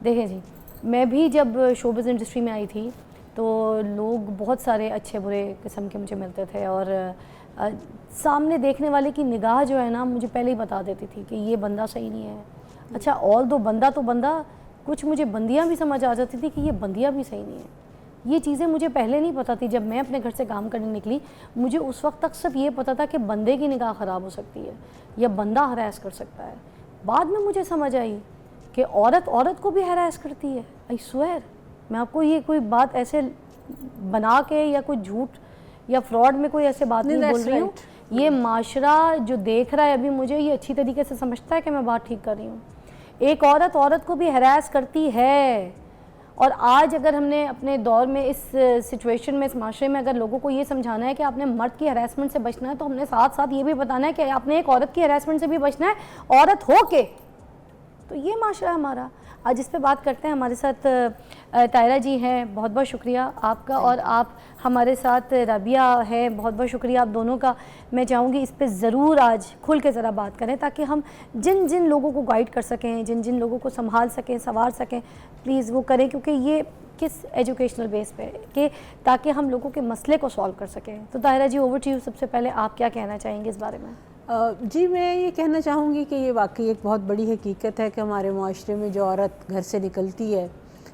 देखें जी, मैं भी जब शोबिज़ इंडस्ट्री में आई थी तो लोग बहुत सारे अच्छे बुरे किस्म के मुझे मिलते थे, और सामने देखने वाले की निगाह जो है ना मुझे पहले ही बता देती थी कि ये बंदा सही नहीं है। अच्छा, ऑल दो बंदा तो बंदा, कुछ मुझे बंदियाँ भी समझ आ जाती थी कि ये बंदियाँ भी सही नहीं है। ये चीज़ें मुझे पहले नहीं पता थी। जब मैं अपने घर से काम करने निकली, मुझे उस वक्त तक सिर्फ ये पता था कि बंदे की निगाह ख़राब हो सकती है या बंदा हरास कर सकता है। बाद में मुझे समझ आई कि औरत औरत को भी हैरास करती है। आई स्वेयर, मैं आपको ये कोई बात ऐसे बना के या कोई झूठ या फ्रॉड में कोई ऐसे बात नहीं बोल रही हूँ। ये माशरा जो देख रहा है अभी मुझे, ये अच्छी तरीके से समझता है कि मैं बात ठीक कर रही हूँ। एक औरत औरत को भी हैरास करती है। और आज अगर हमने अपने दौर में इस सिचुएशन में, इस माशरे में अगर लोगों को ये समझाना है कि आपने मर्द की हैरेसमेंट से बचना है, तो हमने साथ साथ ये भी बताना है कि आपने एक औरत की हैरेसमेंट से भी बचना है, औरत हो के। तो ये माशरा है हमारा। आज इस पे बात करते हैं। हमारे साथ तायरा जी हैं, बहुत बहुत शुक्रिया आपका, और आप हमारे साथ राबिया है, बहुत बहुत शुक्रिया आप दोनों का। मैं चाहूँगी इस पे ज़रूर आज खुल के ज़रा बात करें, ताकि हम जिन जिन लोगों को गाइड कर सकें, जिन जिन लोगों को संभाल सकें, संवार सकें, प्लीज़ वो करें, क्योंकि ये किस एजुकेशनल बेस पे कि ताकि हम लोगों के मसले को सॉल्व कर सकें। तो तायरा जी, ओवर टू यू। सबसे पहले आप क्या कहना चाहेंगे इस बारे में? जी, मैं ये कहना चाहूँगी कि ये वाकई एक बहुत बड़ी हकीकत है कि हमारे माशरे में जो औरत घर से निकलती है,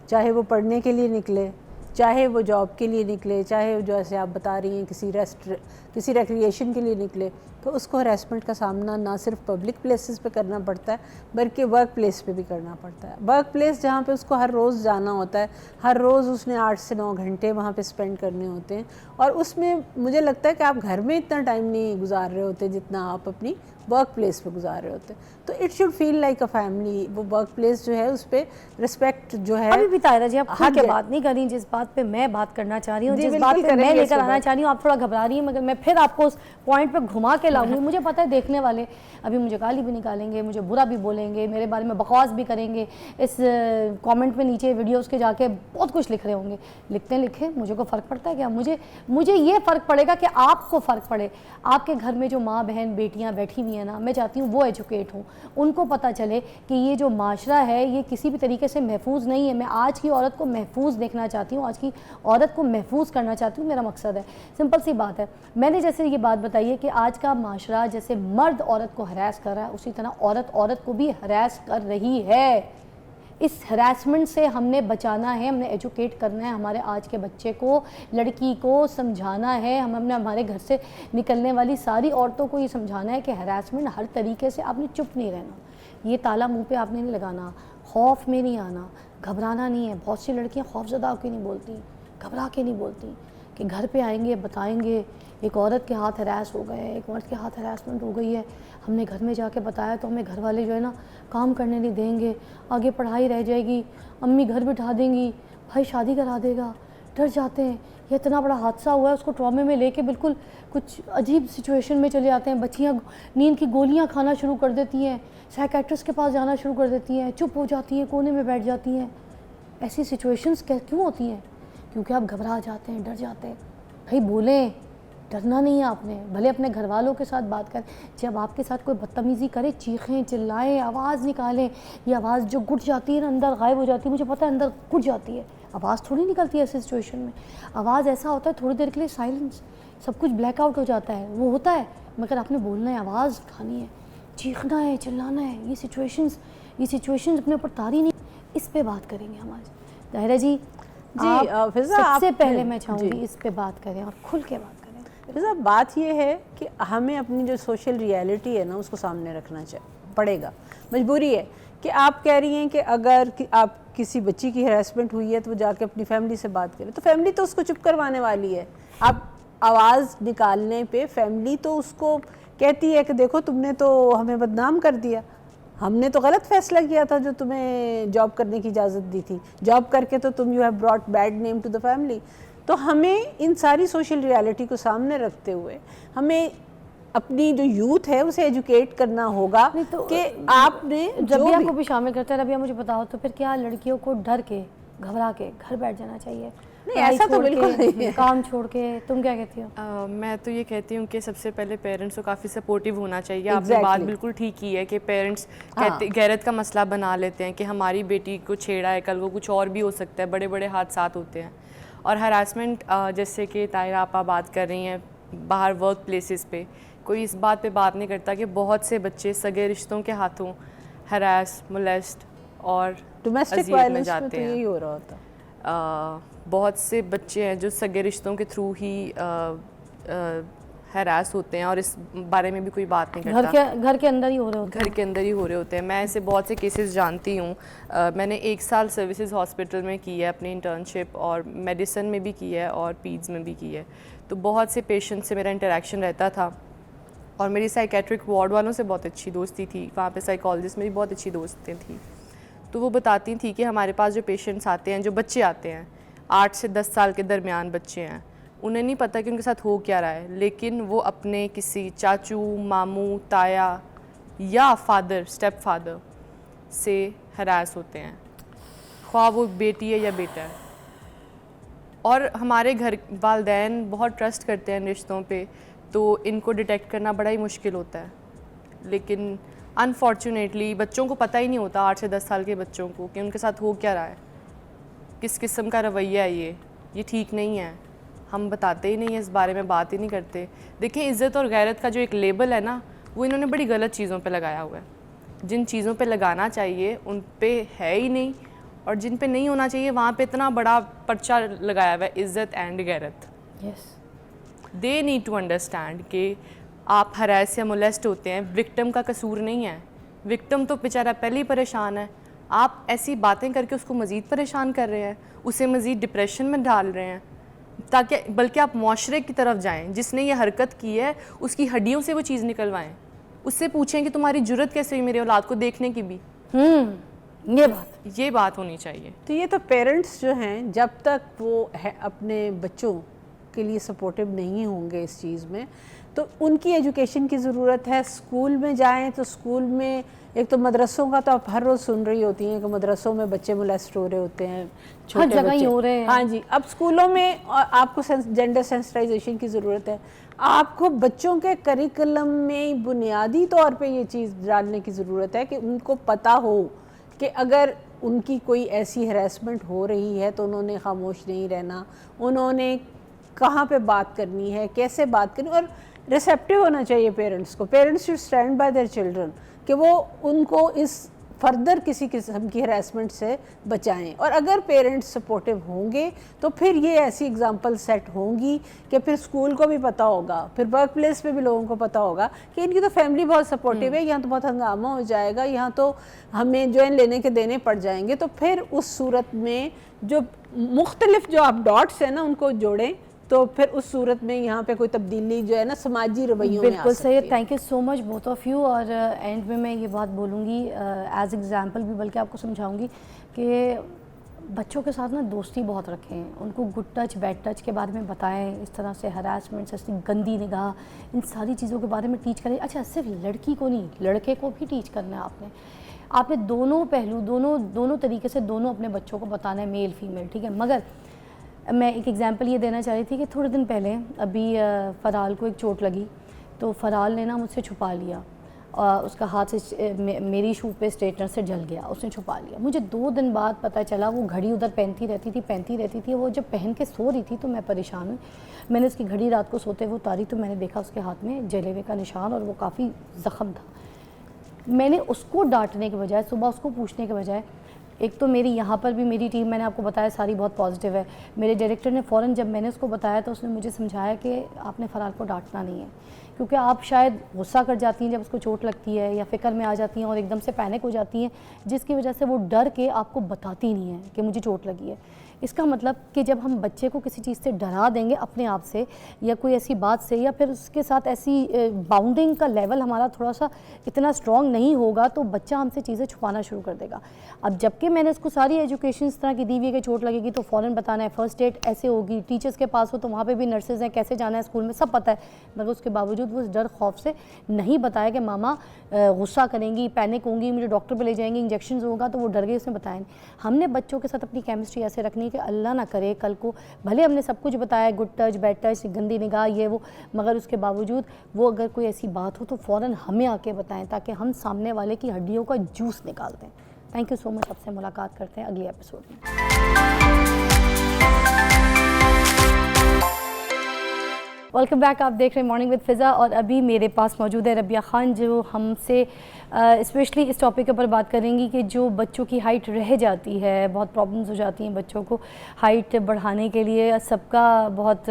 चाहे वो पढ़ने के लिए निकले, चाहे वो जॉब के लिए निकले, चाहे वो जैसे आप बता रही हैं किसी रिक्रिएशन के लिए निकले, तो उसको हरेसमेंट का सामना ना सिर्फ पब्लिक प्लेसेस पे करना पड़ता है, बल्कि वर्क प्लेस पे भी करना पड़ता है। वर्क प्लेस जहाँ पे उसको हर रोज़ जाना होता है, हर रोज़ उसने 8 से 9 घंटे वहाँ पे स्पेंड करने होते हैं, और उसमें मुझे लगता है कि आप घर में इतना टाइम नहीं गुजार रहे होते जितना आप अपनी वर्क प्लेस पे गुजार रहे होते। तो it should feel like a family. वो वर्क प्लेस जो है उस पर रिस्पेक्ट जो है। अभी भी तायरा जी, आप खुद के बात नहीं कर रही, जिस बात पे मैं बात करना चाह रही हूँ, जिस बात पे मैं लेकर आना चाह रही हूँ, आप थोड़ा घबरा रही हैं, मगर मैं फिर आपको उस पॉइंट पे घुमा के लाऊंगी। मुझे पता है देखने वाले अभी मुझे गाली भी निकालेंगे, मुझे बुरा भी बोलेंगे, मेरे बारे में बकवास भी करेंगे, इस कमेंट में नीचे वीडियोस के जाके बहुत कुछ लिख रहे होंगे। लिखते लिखे, मुझे को फ़र्क पड़ता है क्या? मुझे ये फ़र्क पड़ेगा कि आपको फ़र्क पड़े। आपके घर में जो माँ बहन बेटियाँ बैठी हुई हैं ना, मैं चाहती हूँ वो एजुकेट हों, उनको पता चले कि ये जो माशरा है ये किसी भी तरीके से महफूज नहीं है। मैं आज की औरत को महफूज देखना चाहती हूँ, आज की औरत को महफूज करना चाहती हूँ, मेरा मकसद है। सिंपल सी बात है। मैंने जैसे ये बात बताई है कि आज का माशरा जैसे मर्द औरत को हरास कर रहा है, उसी तरह औरत औरत को भी हरास कर रही है। इस हरासमेंट से हमने बचाना है, हमने एजुकेट करना है हमारे आज के बच्चे को, लड़की को समझाना है। हमने हमारे घर से निकलने वाली सारी औरतों को ये समझाना है कि हरासमेंट हर तरीके से, आपने चुप नहीं रहना, ये ताला मुंह पे आपने नहीं लगाना, खौफ में नहीं आना, घबराना नहीं है। बहुत सी लड़कियां खौफजदा होकर नहीं बोलती, घबरा के नहीं बोलती कि घर पे आएंगे बताएंगे एक औरत के हाथ हरास हो गए, एक मर्द के हाथ हरासमेंट हो गई है, हमने घर में जाके बताया तो हमें घर वाले जो है ना काम करने नहीं देंगे, आगे पढ़ाई रह जाएगी, अम्मी घर बिठा देंगी, भाई शादी करा देगा। डर जाते हैं, ये इतना बड़ा हादसा हुआ है, उसको ट्रॉमे में लेके बिल्कुल कुछ अजीब सिचुएशन में चले जाते हैं। बच्चियाँ नींद की गोलियाँ खाना शुरू कर देती हैं, साइकेट्रिस्ट के पास जाना शुरू कर देती हैं, चुप हो जाती हैं, कोने में बैठ जाती हैं। ऐसी सिचुएशंस क्यों होती हैं? क्योंकि आप घबरा जाते हैं, डर जाते हैं। भाई बोलें, डरना नहीं है आपने, भले अपने घर वालों के साथ बात करें। जब आपके साथ कोई बदतमीज़ी करे, चीखें चिल्लाएं, आवाज़ निकालें। ये आवाज़ जो घुट जाती है ना, अंदर गायब हो जाती है, मुझे पता है अंदर घुट जाती है, आवाज़ थोड़ी निकलती है ऐसी सिचुएशन में। आवाज़ ऐसा होता है थोड़ी देर के लिए साइलेंस, सब कुछ ब्लैकआउट हो जाता है, वो होता है, मगर आपने बोलना है, आवाज़ उठानी है, चीखना है, चिल्लाना है। ये सिचुएशंस अपने ऊपर तारी नहीं। इस पे बात करेंगे हम आज। ताहिरा जी, सबसे पहले मैं चाहूँगी इस पे बात करें और खुल के बात करें। फिज़ा, बात ये है कि हमें अपनी जो सोशल रियलिटी है ना उसको सामने रखना पड़ेगा। मजबूरी है कि आप कह रही हैं कि अगर आप किसी बच्ची की हैरेसमेंट हुई है तो वो जाके अपनी फैमिली से बात करे, तो फैमिली तो उसको चुप करवाने वाली है। आप आवाज़ निकालने पे फैमिली तो उसको कहती है कि देखो तुमने तो हमें बदनाम कर दिया, हमने तो गलत फैसला किया था जो तुम्हें जॉब करने की इजाज़त दी थी, जॉब करके तो तुम you have brought bad name to the family. तो हमें इन सारी सोशल रियलिटी को सामने रखते हुए हमें अपनी जो यूथ है उसे एजुकेट करना होगा तो कि आपने जब भी आपको भी शामिल करते हैं, रबिया मुझे बताओ, तो फिर क्या लड़कियों को डर के घबरा के घर बैठ जाना चाहिए? नहीं, ऐसा तो बिल्कुल नहीं है। काम छोड़ के, तुम क्या कहती हो? मैं तो ये कहती हूँ कि सबसे पहले पेरेंट्स को काफ़ी सपोर्टिव होना चाहिए। आपने बात बिल्कुल ठीक की है कि पेरेंट्स गैरत का मसला बना लेते हैं कि हमारी बेटी को छेड़ा है, कल को कुछ और भी हो सकता है, बड़े बड़े हादसात होते हैं। और हरासमेंट जैसे कि ताहिरा आपा बात कर रही हैं, बाहर वर्क प्लेसेस पे कोई इस बात पे बात नहीं करता कि बहुत से बच्चे सगे रिश्तों के हाथों हरास, मोलेस्ट और डोमेस्टिक वायलेंस में तो यही हो रहा होता। बहुत से बच्चे हैं जो सगे रिश्तों के थ्रू ही हरास होते हैं और इस बारे में भी कोई बात नहीं करता। घर के अंदर ही हो रहे होते हैं। घर के अंदर ही हो रहे होते हैं। मैं ऐसे बहुत से केसेस जानती हूँ। मैंने 1 साल सर्विसेज हॉस्पिटल में की है अपनी इंटर्नशिप, और मेडिसिन में भी की है और पीड्स में भी की है। तो बहुत से पेशेंट से मेरा इंटरेक्शन रहता था, और मेरी साइकेट्रिक वार्ड वालों से बहुत अच्छी दोस्ती थी। वहाँ पे साइकोलॉजिस्ट मेरी बहुत अच्छी दोस्तें थी। तो वो बताती थी कि हमारे पास जो पेशेंट्स आते हैं, जो बच्चे आते हैं, 8 से 10 साल के दरमियान बच्चे हैं, उन्हें नहीं पता कि उनके साथ हो क्या रहा है, लेकिन वो अपने किसी चाचू, मामू, ताया या फादर, स्टेप फादर से हरास होते हैं, ख्वाह वो बेटी है या बेटा है। और हमारे घर वालिदैन बहुत ट्रस्ट करते हैं रिश्तों पे, तो इनको डिटेक्ट करना बड़ा ही मुश्किल होता है। लेकिन अनफॉर्चुनेटली बच्चों को पता ही नहीं होता, 8 से 10 साल के बच्चों को, कि उनके साथ हो क्या रहा है, किस किस्म का रवैया है, ये ठीक नहीं है। हम बताते ही नहीं है, इस बारे में बात ही नहीं करते। देखिए, इज़्ज़त और गैरत का जो एक लेबल है ना, वो इन्होंने बड़ी गलत चीज़ों पे लगाया हुआ है। जिन चीज़ों पे लगाना चाहिए उन पे है ही नहीं, और जिन पे नहीं होना चाहिए वहाँ पे इतना बड़ा पर्चा लगाया हुआ है, इज़्ज़त एंड गैरत। दे नीड टू अंडरस्टैंड कि आप हरास या मोलेस्ट होते हैं, विक्टिम का कसूर नहीं है। विक्टिम तो बेचारा पहले ही परेशान है, आप ऐसी बातें करके उसको मज़ीद परेशान कर रहे हैं, उसे मज़ीद डिप्रेशन में डाल रहे हैं, ताकि बल्कि आप मुआशरे की तरफ जाएं। जिसने ये हरकत की है उसकी हड्डियों से वो चीज़ निकलवाएं, उससे पूछें कि तुम्हारी जुर्रत कैसे हुई मेरे औलाद को देखने की भी। ये बात होनी चाहिए। तो ये तो पेरेंट्स जो हैं, जब तक वो है अपने बच्चों के लिए सपोर्टिव नहीं होंगे इस चीज़ में, तो उनकी एजुकेशन की ज़रूरत है। स्कूल में जाएं तो स्कूल में एक तो मदरसों का तो आप हर रोज़ सुन रही होती हैं कि मदरसों में बच्चे मोलेस्ट हो रहे होते हैं, हर जगह ही हो रहे हैं। हाँ जी, अब स्कूलों में आपको जेंडर सेंसिटाइजेशन की ज़रूरत है। आपको बच्चों के करिकुलम में बुनियादी तौर पे ये चीज़ डालने की ज़रूरत है कि उनको पता हो कि अगर उनकी कोई ऐसी हरासमेंट हो रही है तो उन्होंने खामोश नहीं रहना, उन्होंने कहाँ पे बात करनी है, कैसे बात करनी, और रिसेप्टिव होना चाहिए पेरेंट्स को। Parents should stand by their children कि वो उनको इस फर्दर किसी किस्म की हरासमेंट से बचाएं। और अगर पेरेंट्स सपोर्टिव होंगे तो फिर ये ऐसी एग्जांपल सेट होंगी कि फिर स्कूल को भी पता होगा, फिर वर्क प्लेस पे भी लोगों को पता होगा कि इनकी तो फैमिली बहुत सपोर्टिव है, यहाँ तो बहुत हंगामा हो जाएगा, यहाँ तो हमें जो है लेने के देने पड़ जाएंगे। तो फिर उस सूरत में जो मुख्तलिफ जो आप डॉट्स हैं ना उनको जोड़ें, तो फिर उस सूरत में यहाँ पे कोई तब्दीली जो है ना समाजी रवैयों में आ बिल्कुल सही सकती है। Thank you so much both of you. और एंड में मैं ये बात बोलूँगी एज एग्जांपल भी, बल्कि आपको समझाऊंगी कि बच्चों के साथ ना दोस्ती बहुत रखें, उनको गुड टच बैड टच के बारे में बताएं, इस तरह से हरासमेंट, ऐसी गंदी निगाह, इन सारी चीज़ों के बारे में टीच करें। अच्छा, सिर्फ लड़की को नहीं, लड़के को भी टीच करना है आपने दोनों पहलू, दोनों तरीके से दोनों अपने बच्चों को बताना है, मेल फीमेल, ठीक है। मगर मैं एक एग्जांपल ये देना चाह रही थी कि थोड़े दिन पहले अभी फ़राल को एक चोट लगी, तो फ़राल ने ना मुझसे छुपा लिया, उसका हाथ से मेरी शू पे स्ट्रेटनर से जल गया, उसने छुपा लिया। मुझे 2 दिन बाद पता चला वो घड़ी उधर पहनती रहती थी। वो जब पहन के सो रही थी तो मैं परेशान हुई, मैंने उसकी घड़ी रात को सोते हुए उतारी तो मैंने देखा उसके हाथ में जले हुए का निशान, और वो काफ़ी ज़ख़म था। मैंने उसको डांटने के बजाय, सुबह उसको पूछने के बजाय, एक तो मेरी यहाँ पर भी मेरी टीम, मैंने आपको बताया सारी बहुत पॉजिटिव है। मेरे डायरेक्टर ने फ़ौरन जब मैंने उसको बताया तो उसने मुझे समझाया कि आपने फ़राल को डांटना नहीं है, क्योंकि आप शायद गुस्सा कर जाती हैं जब उसको चोट लगती है, या फ़िक्र में आ जाती हैं और एकदम से पैनिक हो जाती हैं, जिसकी वजह से वो डर के आपको बताती नहीं है कि मुझे चोट लगी है। इसका मतलब कि जब हम बच्चे को किसी चीज़ से डरा देंगे अपने आप से, या कोई ऐसी बात से, या फिर उसके साथ ऐसी बाउंडिंग का लेवल हमारा थोड़ा सा इतना स्ट्रॉन्ग नहीं होगा, तो बच्चा हमसे चीज़ें छुपाना शुरू कर देगा। अब जबकि मैंने उसको सारी एजुकेशन इस तरह की दी हुई है कि चोट लगेगी तो फ़ौरन बताना है, फर्स्ट एड ऐसे होगी, टीचर्स के पास हो तो वहाँ पे भी नर्सेज हैं, कैसे जाना है स्कूल में सब पता है, मगर उसके बावजूद वो डर खौफ से नहीं बताया कि मामा गुस्सा करेंगी, पैनिक होंगी, मुझे डॉक्टर पे ले जाएंगे, इंजेक्शन होगा, तो वो डर गई, उसने बताया नहीं। हमने बच्चों के साथ अपनी केमिस्ट्री ऐसे रखनी कि अल्लाह ना करे कल को भले हमने सब कुछ बताया, गुड टच बैड टच, गंदी निगाह, ये वो, मगर उसके बावजूद वो अगर कोई ऐसी बात हो तो फ़ौरन हमें आके बताएं, ताकि हम सामने वाले की हड्डियों का जूस निकाल दें। Thank you so much. आपसे मुलाकात करते हैं अगले एपिसोड में। Welcome back. आप देख रहे हैं मॉर्निंग विद फ़िज़ा, और अभी मेरे पास मौजूद है रबिया ख़ान, जो हमसे स्पेशली इस टॉपिक के ऊपर बात करेंगी कि जो बच्चों की हाइट रह जाती है, बहुत प्रॉब्लम्स हो जाती हैं बच्चों को हाइट बढ़ाने के लिए। सबका बहुत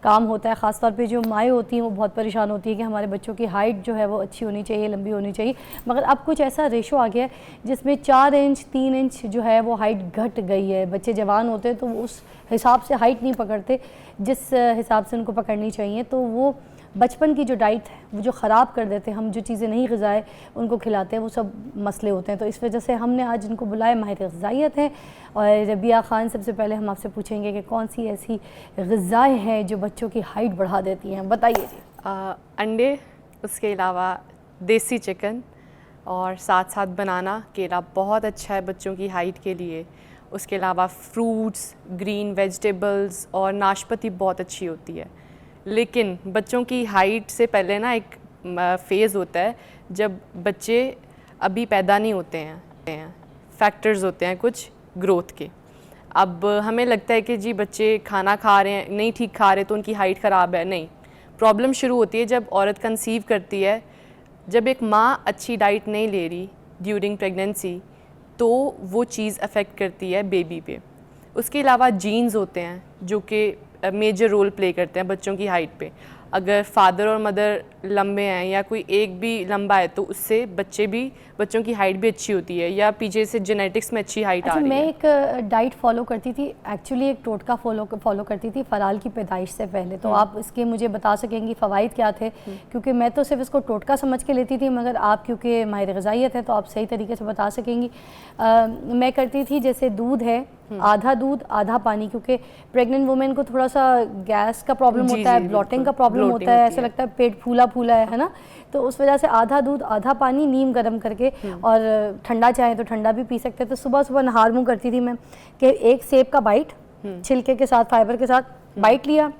काम होता है, ख़ास तौर पे जो माएँ होती हैं वो बहुत परेशान होती है कि हमारे बच्चों की हाइट जो है वो अच्छी होनी चाहिए, लंबी होनी चाहिए। मगर अब कुछ ऐसा रेशो आ गया है जिसमें 4 इंच 3 इंच जो है वो हाइट घट गई है। बच्चे जवान होते हैं तो उस हिसाब से हाइट नहीं पकड़ते जिस हिसाब से उनको पकड़नी चाहिए, तो वो बचपन की जो डाइट है वो जो ख़राब कर देते हैं, हम जो चीज़ें नहीं ग़िज़ाएँ उनको खिलाते हैं, वो सब मसले होते हैं। तो इस वजह से हमने आज इनको बुलाया, माहिर ग़िज़ाइयत हैं। और रबिया ख़ान, सबसे पहले हम आपसे पूछेंगे कि कौन सी ऐसी ग़िज़ाएँ हैं जो बच्चों की हाइट बढ़ा देती हैं, बताइए जी। अंडे, उसके अलावा देसी चिकन और साथ साथ बनाना, केला बहुत अच्छा है बच्चों की हाइट के लिए। उसके अलावा फ्रूट्स, ग्रीन वेजिटेबल्स और नाशपाती बहुत अच्छी होती है। लेकिन बच्चों की हाइट से पहले ना एक फ़ेज़ होता है जब बच्चे अभी पैदा नहीं होते हैं, फैक्टर्स होते हैं कुछ ग्रोथ के। अब हमें लगता है कि जी बच्चे खाना खा रहे हैं, नहीं ठीक खा रहे तो उनकी हाइट ख़राब है, नहीं। प्रॉब्लम शुरू होती है जब औरत कंसीव करती है। जब एक माँ अच्छी डाइट नहीं ले रही ड्यूरिंग प्रेगनेंसी तो वो चीज़ अफेक्ट करती है बेबी पे। उसके अलावा जीन्स होते हैं जो कि मेजर रोल प्ले करते हैं बच्चों की हाइट पे। अगर फादर और मदर लंबे हैं या कोई एक भी लंबा है तो उससे बच्चों की हाइट भी अच्छी होती है, या पीछे से जेनेटिक्स में अच्छी हाइट आ रही है। मैं एक डाइट फॉलो करती थी, एक्चुअली एक टोटका फॉलो करती थी फ़राल की पैदाइश से पहले। तो आप इसके मुझे बता सकेंगी फ़वाइद क्या थे? क्योंकि मैं तो सिर्फ इसको टोटका समझ के लेती थी, मगर आप क्योंकि माहिर ग़िज़ाइयत है तो आप सही तरीके से बता सकेंगी। मैं करती थी जैसे दूध है, आधा दूध आधा पानी, क्योंकि प्रेग्नेंट वुमेन को थोड़ा सा गैस का प्रॉब्लम होता है, ब्लॉटिंग का प्रॉब्लम होता है, ऐसा लगता है पेट फूला फूला है ना। तो उस वजह से आधा दूध आधा पानी नीम गर्म करके, और ठंडा चाहे तो ठंडा भी पी सकते हैं। तो सुबह सुबह नहार मुँह करती थी मैं कि एक सेब का बाइट छिलके के साथ, फाइबर के साथ बाइट लिया,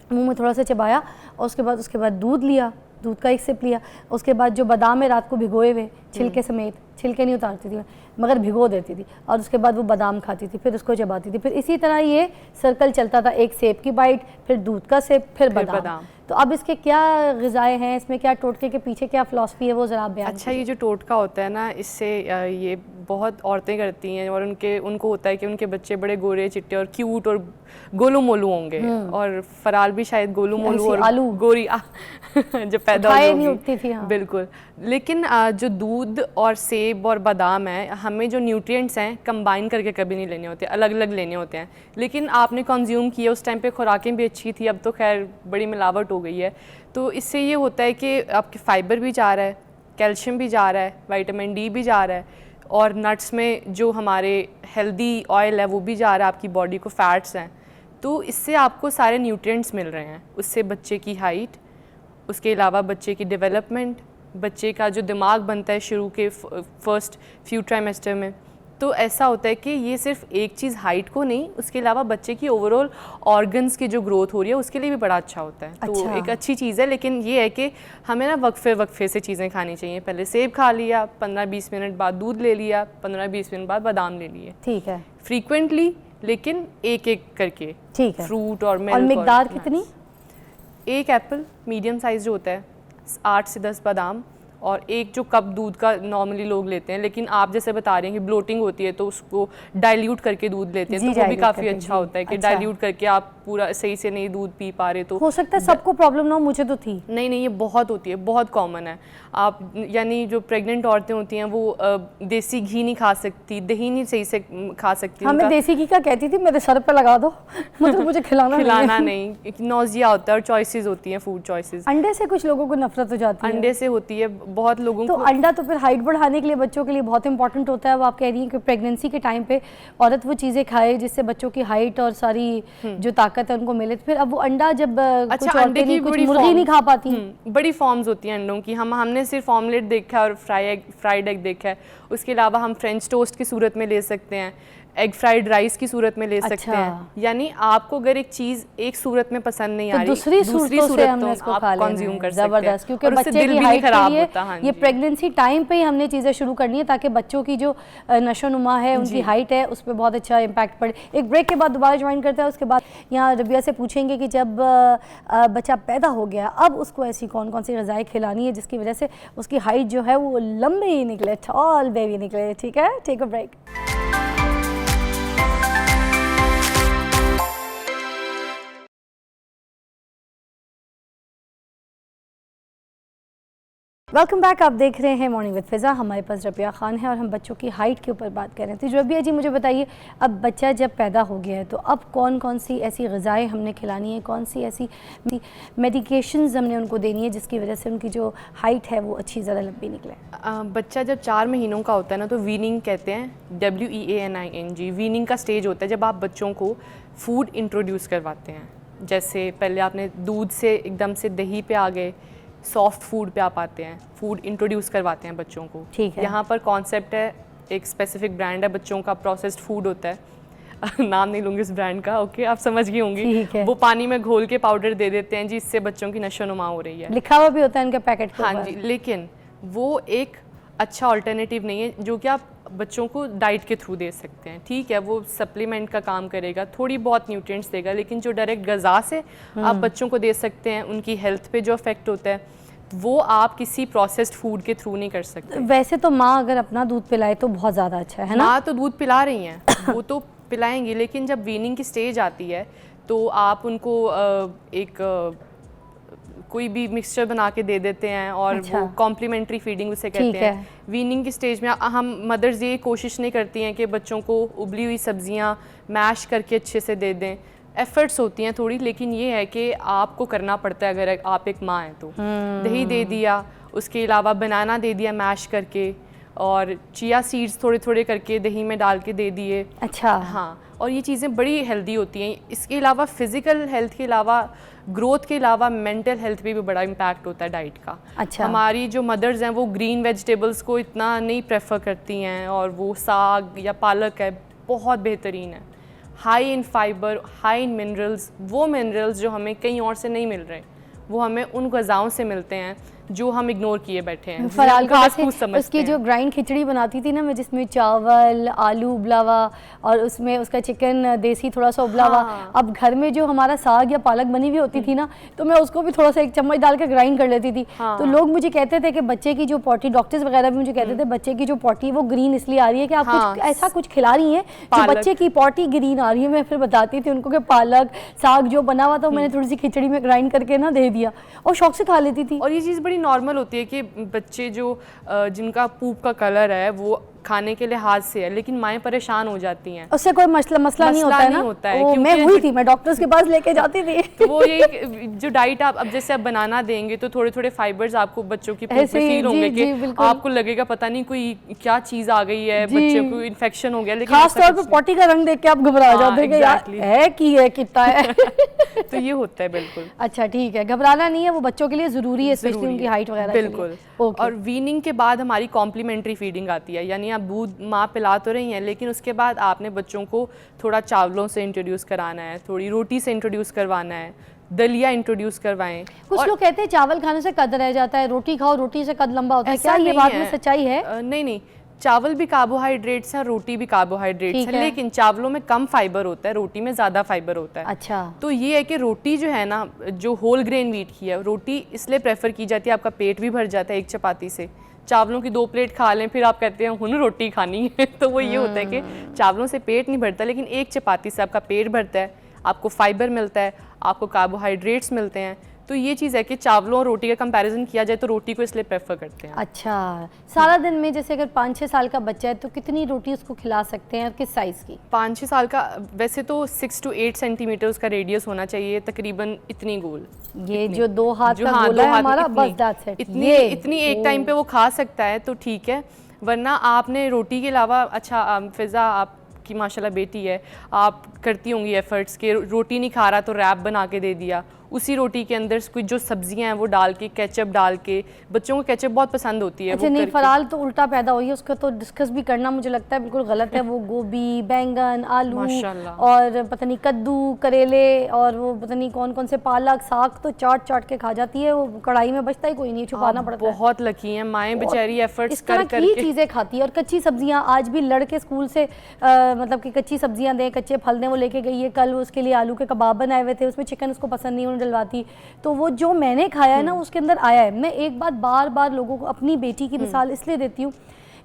मुँह में थोड़ा सा चबाया, और उसके बाद दूध लिया, दूध का एक सिप लिया। उसके बाद जो बादाम है रात को भिगोए हुए छिलके समेत, छिलके नहीं उतारती थी मैं, मगर भिगो देती थी, और उसके बाद वो बादाम खाती थी, फिर उसको चबाती थी। फिर इसी तरह ये सर्कल चलता था, एक सेब की बाइट, फिर दूध का सेब, फिर बादाम। तो अब इसके क्या ग़िज़ाएँ हैं, इसमें क्या टोटके के पीछे क्या फ़िलॉसफ़ी है, वो ज़रा आप बयान। अच्छा, ये जो टोटका होता है ना, इससे ये बहुत औरतें करती हैं और उनको होता है कि उनके बच्चे बड़े गोरे चिट्टे और क्यूट और गोलू मोलू होंगे। और फ़राल भी शायद गोलू मोलू और आलू गोरी जब पैदा नहीं उठती थी। हाँ। बिल्कुल। लेकिन जो दूध और सेब और बादाम है, हमें जो न्यूट्रिएंट्स हैं कंबाइन करके कभी नहीं लेने होते, अलग अलग लेने होते हैं। लेकिन आपने कंज्यूम किया, उस टाइम पे खुराकें भी अच्छी थी, अब तो खैर बड़ी मिलावट हो गई है। तो इससे ये होता है कि आपके फाइबर भी जा रहा है, कैल्शियम भी जा रहा है, विटामिन डी भी जा रहा है, और नट्स में जो हमारे हेल्दी ऑयल है वो भी जा रहा है, आपकी बॉडी को फैट्स हैं। तो इससे आपको सारे न्यूट्रिएंट्स मिल रहे हैं। उससे बच्चे की हाइट, उसके अलावा बच्चे की डेवलपमेंट, बच्चे का जो दिमाग बनता है शुरू के फर्स्ट फ्यू ट्राइमेस्टर में, तो ऐसा होता है कि ये सिर्फ एक चीज़ हाइट को नहीं, उसके अलावा बच्चे की ओवरऑल ऑर्गन्स की जो ग्रोथ हो रही है उसके लिए भी बड़ा अच्छा होता है। तो एक अच्छी चीज़ है। लेकिन ये है कि हमें ना वक्फे से चीज़ें खानी चाहिए। पहले सेब खा लिया, 15-20 मिनट बाद दूध ले लिया, 15-20 मिनट बाद बादाम ले लिए, ठीक है, फ्रीक्वेंटली, लेकिन एक एक करके, ठीक है, फ्रूट और मिल्क। और मिकदार कितनी? एक एप्पल मीडियम साइज़ जो होता है, 8 से 10 बादाम, और एक जो कप दूध का नॉर्मली लोग लेते हैं। लेकिन आप जैसे बता रहे हैं कि ब्लोटिंग होती है तो उसको डाइल्यूट करके दूध लेते हैं, तो वो भी काफ़ी अच्छा होता है कि डाइल्यूट करके आप पूरा सही से नहीं दूध पी पा रहे। तो हो सकता है सबको प्रॉब्लम ना हो, मुझे तो थी। नहीं, ये बहुत होती है, बहुत कॉमन है। आप यानी जो प्रेग्नेंट औरतें होती हैं वो देसी घी नहीं खा सकती, दही नहीं सही से खा सकती। मैं देसी घी का कहती थी मेरे सर पे लगा दो, मतलब मुझे खिलाना नहीं। नौजिया होता है और चॉइसेस होती हैं, फूड चॉइसेस। अंडे से कुछ लोगों को नफरत हो जाती है। अंडे से होती है बहुत लोगों को। अंडा तो फिर हाइट बढ़ाने के लिए बच्चों के लिए बहुत इंपॉर्टेंट होता है। वो आप कह रही हैं कि प्रेगनेंसी के टाइम पे औरत वो चीज़ें खाए जिससे बच्चों की हाइट और सारी जो ताकत है उनको मिले। फिर अब वो अंडा जब अच्छा, अंडे की कुछ मुर्गी नहीं खा पाती, बड़ी फॉर्म्स होती हैं अंडों की। हमने सिर्फ ऑमलेट देखा है और फ्राइड एग देखा है। उसके अलावा हम फ्रेंच टोस्ट की सूरत में ले सकते हैं। एग फ्राइड राइस की सूरत में ले सकते अच्छा। हैं। यानी आपको अगर एक चीज़ एक सूरत में पसंद नहीं तो आ रही, दूसरी सूरतों से हमने इसको खा लेना कंज्यूम है। कर सकते हैं, जबरदस्त, क्योंकि और उससे बच्चे दिल की भी नहीं हाइट के खराब लिए होता। हाँ ये जी। प्रेगनेंसी टाइम पे ही हमने चीज़ें शुरू करनी है ताकि बच्चों की जो नशोनुमा है, उनकी हाइट है, उस पर बहुत अच्छा इम्पैक्ट पड़े। एक ब्रेक के बाद दोबारा ज्वाइन करते हैं, उसके बाद यहाँ रबिया से पूछेंगे कि जब बच्चा पैदा हो गया अब उसको ऐसी कौन कौन सी ग़िज़ाएँ खिलानी है जिसकी वजह से उसकी हाइट जो है वो लंबी निकले, टॉल बेबी निकले। ठीक है, take a break. Welcome back. आप देख रहे हैं मॉर्निंग विद फिज़ा। हमारे पास रबिया खान है और हम बच्चों की हाइट के ऊपर बात कर रहे थे। रबिया जी, मुझे बताइए, अब बच्चा जब पैदा हो गया है तो अब कौन कौन सी ऐसी ग़िज़ाएँ हमने खिलानी है, कौन सी ऐसी मेडिकेशंस हमने उनको देनी है जिसकी वजह से उनकी जो हाइट है वो अच्छी ज़्यादा लंबी निकले? बच्चा जब 4 महीनों का होता है ना तो वीनिंग कहते हैं, WEANING, वीनिंग का स्टेज होता है जब आप बच्चों को फूड इंट्रोड्यूस करवाते हैं। जैसे पहले आपने दूध से एकदम से दही पे आ गए, सॉफ्ट फूड पे आप आते हैं, फूड इंट्रोड्यूस करवाते हैं बच्चों को। ठीक है। यहाँ पर कॉन्सेप्ट है, एक स्पेसिफिक ब्रांड है बच्चों का, प्रोसेस्ड फूड होता है नाम नहीं लूँगी इस ब्रांड का, ओके, आप समझ गई होंगी। वो पानी में घोल के पाउडर दे देते हैं जी, इससे बच्चों की नशोनुमा हो रही है। लिखा हुआ भी होता है इनके पैकेट पे। हाँ जी, लेकिन वो एक अच्छा अल्टरनेटिव नहीं है जो कि आप बच्चों को डाइट के थ्रू दे सकते हैं। ठीक है, वो सप्लीमेंट का काम करेगा, थोड़ी बहुत न्यूट्रिएंट्स देगा, लेकिन जो डायरेक्ट ग़िज़ा से आप बच्चों को दे सकते हैं, उनकी हेल्थ पे जो इफेक्ट होता है वो आप किसी प्रोसेस्ड फूड के थ्रू नहीं कर सकते। वैसे तो माँ अगर अपना दूध पिलाए तो बहुत ज़्यादा अच्छा है ना? माँ तो दूध पिला रही हैं वो तो पिलाएंगी, लेकिन जब वीनिंग की स्टेज आती है तो आप उनको कोई भी मिक्सचर बना के दे देते हैं और अच्छा। वो कॉम्प्लीमेंट्री फीडिंग उसे कहते हैं। वीनिंग की स्टेज में हम मदर्स ये कोशिश नहीं करती हैं कि बच्चों को उबली हुई सब्जियां मैश करके अच्छे से दे दें। एफर्ट्स होती हैं थोड़ी, लेकिन ये है कि आपको करना पड़ता है अगर आप एक माँ हैं तो। दही दे दिया, उसके अलावा बनाना दे दिया मैश करके, और चिया सीड्स थोड़े थोड़े करके दही में डाल के दे दिए। अच्छा। हाँ, और ये चीज़ें बड़ी हेल्दी होती हैं। इसके अलावा फिज़िकल हेल्थ के अलावा, ग्रोथ के अलावा मेंटल हेल्थ पे भी बड़ा इम्पैक्ट होता है डाइट का। अच्छा। हमारी जो मदर्स हैं वो ग्रीन वेजिटेबल्स को इतना नहीं प्रेफर करती हैं, और वो साग या पालक है बहुत बेहतरीन है, high in fibre, high in minerals. वो मिनरल्स जो हमें कहीं और से नहीं मिल रहे, वो हमें उन ग़िज़ाओं से मिलते हैं जो हम इग्नोर किए बैठे हैं। फराल का उसकी जो ग्राइंड खिचड़ी बनाती थी ना मैं, जिसमें चावल, आलू उबला हुआ और उसमें उसका चिकन देसी थोड़ा सा उबला हुआ। अब घर में जो हमारा साग या पालक बनी हुई होती थी ना, तो मैं उसको भी थोड़ा सा 1 चम्मच डाल के ग्राइंड कर लेती थी। तो लोग मुझे कहते थे कि बच्चे की जो पॉटी, डॉक्टर्स वगैरह भी मुझे कहते थे बच्चे की जो पॉटी वो ग्रीन इसलिए आ रही है कि आप कुछ ऐसा कुछ खिला रही हैं जो बच्चे की पॉटी ग्रीन आ रही है। मैं फिर बताती थी उनको कि पालक साग जो बना हुआ था मैंने थोड़ी सी खिचड़ी में ग्राइंड करके ना दे दिया, और शौक से खा लेती थी। और ये चीज़ बड़ी नॉर्मल होती है कि बच्चे जो जिनका पूप का कलर है वो खाने के लिहाज से है, लेकिन माएँ परेशान हो जाती हैं। उससे कोई मसला नहीं होता है ना? क्योंकि मैं हुई थी, मैं डॉक्टर्स के पास लेके जाती थी। तो वो ये जो डाइट आप अब जैसे आप बनाना देंगे तो थोड़े थोड़े फाइबर्स आपको बच्चों की पूप में फील होंगे कि आपको लगेगा पता नहीं कोई क्या चीज़ आ गई है, बच्चे को इन्फेक्शन हो गया। लेकिन खास तौर पर पॉटी का रंग देख के आप घबरा जाते हैं यार है कि है कितना है। तो ये होता है बिल्कुल। अच्छा ठीक है, घबराना नहीं है, वो बच्चों के लिए ज़रूरी है, स्पेशली उनकी हाइट वगैरह। बिल्कुल। और वीनिंग के बाद हमारी कॉम्प्लीमेंट्री फीडिंग आती है, यानी आप दूध माँ पिला तो रही हैं, लेकिन उसके बाद आपने बच्चों को थोड़ा चावलों से इंट्रोड्यूस कराना है, थोड़ी रोटी से इंट्रोड्यूस करवाना है, दलिया इंट्रोड्यूस करवाएं। कुछ लोग कहते हैं चावल खाने से कद रह जाता है, रोटी खाओ रोटी से कद लंबा होता है, क्या ये बात में सच्चाई है? नहीं, चावल भी कार्बोहाइड्रेट्स है, रोटी भी कार्बोहाइड्रेट्स है, लेकिन चावलों में कम फाइबर होता है, रोटी में ज़्यादा फाइबर होता है। अच्छा। तो ये है कि रोटी जो है ना, जो होल ग्रेन व्हीट की है, रोटी इसलिए प्रेफर की जाती है, आपका पेट भी भर जाता है एक चपाती से। चावलों की 2 प्लेट खा लें फिर आप कहते हैं हुन रोटी खानी है तो वो ये होता है कि चावलों से पेट नहीं भरता, लेकिन एक चपाती से आपका पेट भरता है, आपको फाइबर मिलता है, आपको कार्बोहाइड्रेट्स मिलते हैं। तो ये चीज़ है कि चावलों और रोटी का कंपैरिजन किया जाए तो रोटी को इसलिए प्रेफर करते हैं। अच्छा, सारा दिन में जैसे अगर 5-6 साल का बच्चा है तो कितनी रोटी उसको खिला सकते हैं, किस साइज़ की? 5-6 साल का वैसे तो 6 to 8 सेंटीमीटर उसका रेडियस होना चाहिए, तकरीबन इतनी गोल। ये जो 2 हाथ का गोला है हमारा, बस दैट्स इट। इतनी एक टाइम पे वो खा सकता है तो ठीक है, वरना आपने रोटी के अलावा, अच्छा फिज़ा आपकी माशाल्लाह बेटी है, आप करती होंगी एफर्ट्स के रोटी नहीं खा रहा तो रैप बना के दे दिया, उसी रोटी के अंदर कुछ जो सब्जियां हैं वो डाल के, केचप डाल के, बच्चों को केचप बहुत पसंद होती है। अच्छा नहीं, फराल तो उल्टा पैदा हुई है, उसका तो डिस्कस भी करना मुझे लगता है बिल्कुल गलत है। वो गोभी, बैंगन, आलू और पता नहीं कद्दू, करेले और वो पता नहीं कौन कौन से पालक, साग तो चाट चाट के खा जाती है, वो कढ़ाई में बचता ही कोई नहीं, छुपाना पड़ता है। बहुत लकी हैं माएँ बेचारी, एफर्ट्स कर कर के चीज़ें खाती है। और कच्ची सब्जियां, आज भी लड़के स्कूल से मतलब कि कच्ची सब्जियां दें, कच्चे फल दें, वो लेके गई है। कल उसके लिए आलू के कबाब बनाए हुए थे, उसमें चिकन उसको पसंद नहीं, उन्हें डलवाती। तो वो जो मैंने खाया है ना उसके अंदर आया है। मैं एक बात बार बार लोगों को, अपनी बेटी की मिसाल इसलिए देती हूँ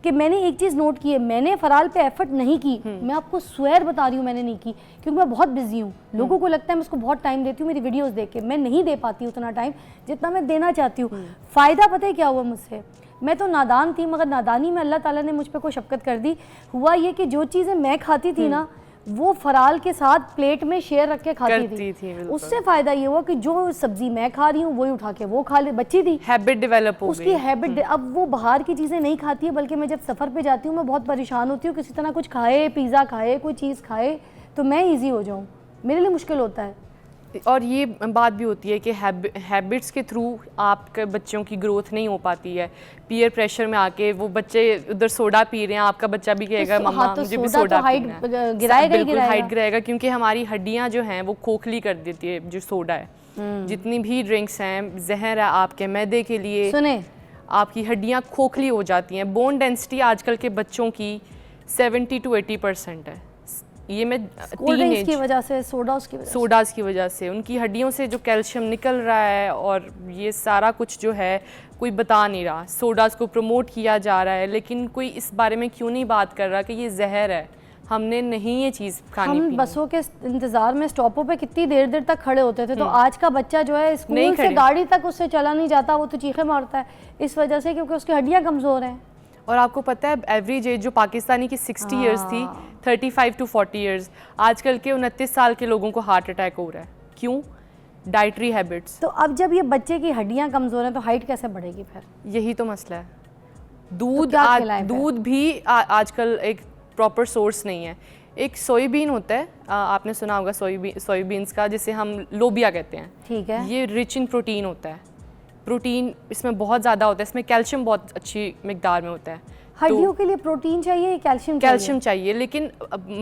कि मैंने एक चीज़ नोट की है, मैंने फराल पे एफर्ट नहीं की। मैं आपको स्वेयर बता रही हूँ, मैंने नहीं की, क्योंकि मैं बहुत बिजी हूँ। लोगों को लगता है मैं उसको बहुत टाइम देती हूँ, मेरी वीडियोस देख के। मैं नहीं दे पाती उतना टाइम जितना मैं देना चाहती हूँ। फ़ायदा पता है क्या हुआ मुझसे? मैं तो नादान थी, मगर नादानी में अल्लाह ताला ने मुझ पर कोई शफ़क़त कर दी। हुआ ये कि जो चीज़ें मैं खाती थी ना, वो फराल के साथ प्लेट में शेयर रख के खाती थी। उससे फ़ायदा ये हुआ कि जो सब्जी मैं खा रही हूँ वही उठा के वो खा ले। बच्ची थी, हैबिट डेवलप हो गई, उसकी हैबिट। अब वो बाहर की चीज़ें नहीं खाती है, बल्कि मैं जब सफ़र पे जाती हूँ मैं बहुत परेशान होती हूँ, किसी तरह कुछ खाए, पिज़्ज़ा खाए, कोई चीज़ खाए तो मैं ईजी हो जाऊँ, मेरे लिए मुश्किल होता है। और ये बात भी होती है कि हैबिट्स के थ्रू आपके बच्चों की ग्रोथ नहीं हो पाती है। पीयर प्रेशर में आके वो बच्चे उधर सोडा पी रहे हैं, आपका बच्चा भी कहेगा मम्मा मुझे भी सोडा पीना है, बिल्कुल हाइट गिराएगा, क्योंकि हमारी हड्डियां जो हैं वो खोखली कर देती है जो सोडा है। जितनी भी ड्रिंक्स हैं जहर है आपके मैदे के लिए, सुने आपकी हड्डियां खोखली हो जाती हैं। बोन डेंसिटी आजकल के बच्चों की 70 to 80% है। ये मैं टीनेज की वजह से, सोडास की वजह से उनकी हड्डियों से जो कैल्शियम निकल रहा है, और ये सारा कुछ जो है कोई बता नहीं रहा। सोडास को प्रमोट किया जा रहा है, लेकिन कोई इस बारे में क्यों नहीं बात कर रहा कि ये जहर है, हमने नहीं ये चीज़ खानी। हम बसों के इंतजार में स्टॉपों पे कितनी देर देर तक खड़े होते थे, तो आज का बच्चा जो है स्कूल से गाड़ी तक उससे चला नहीं जाता, वो तो चीखे मारता है इस वजह से, क्योंकि उसकी हड्डियाँ कमज़ोर हैं। और आपको पता है एवरेज एज जो पाकिस्तानी की 60 इयर्स थी, 35 to 40 इयर्स, आजकल के 29 साल के लोगों को हार्ट अटैक हो रहा है। क्यों? Dietary habits. तो अब जब ये बच्चे की हड्डियां कमज़ोर हैं तो हाइट कैसे बढ़ेगी फिर? यही तो मसला है। दूध भी आजकल एक प्रॉपर सोर्स नहीं है। एक सोयाबीन होता है, आपने सुना होगा सोयाबीन्स का, जिसे हम लोबिया कहते हैं। ठीक है। ये रिच इन प्रोटीन होता है, प्रोटीन इसमें बहुत ज़्यादा होता है, इसमें कैल्शियम बहुत अच्छी मिकदार में होता है। हड्डियों के लिए प्रोटीन चाहिए, कैल्शियम चाहिए, लेकिन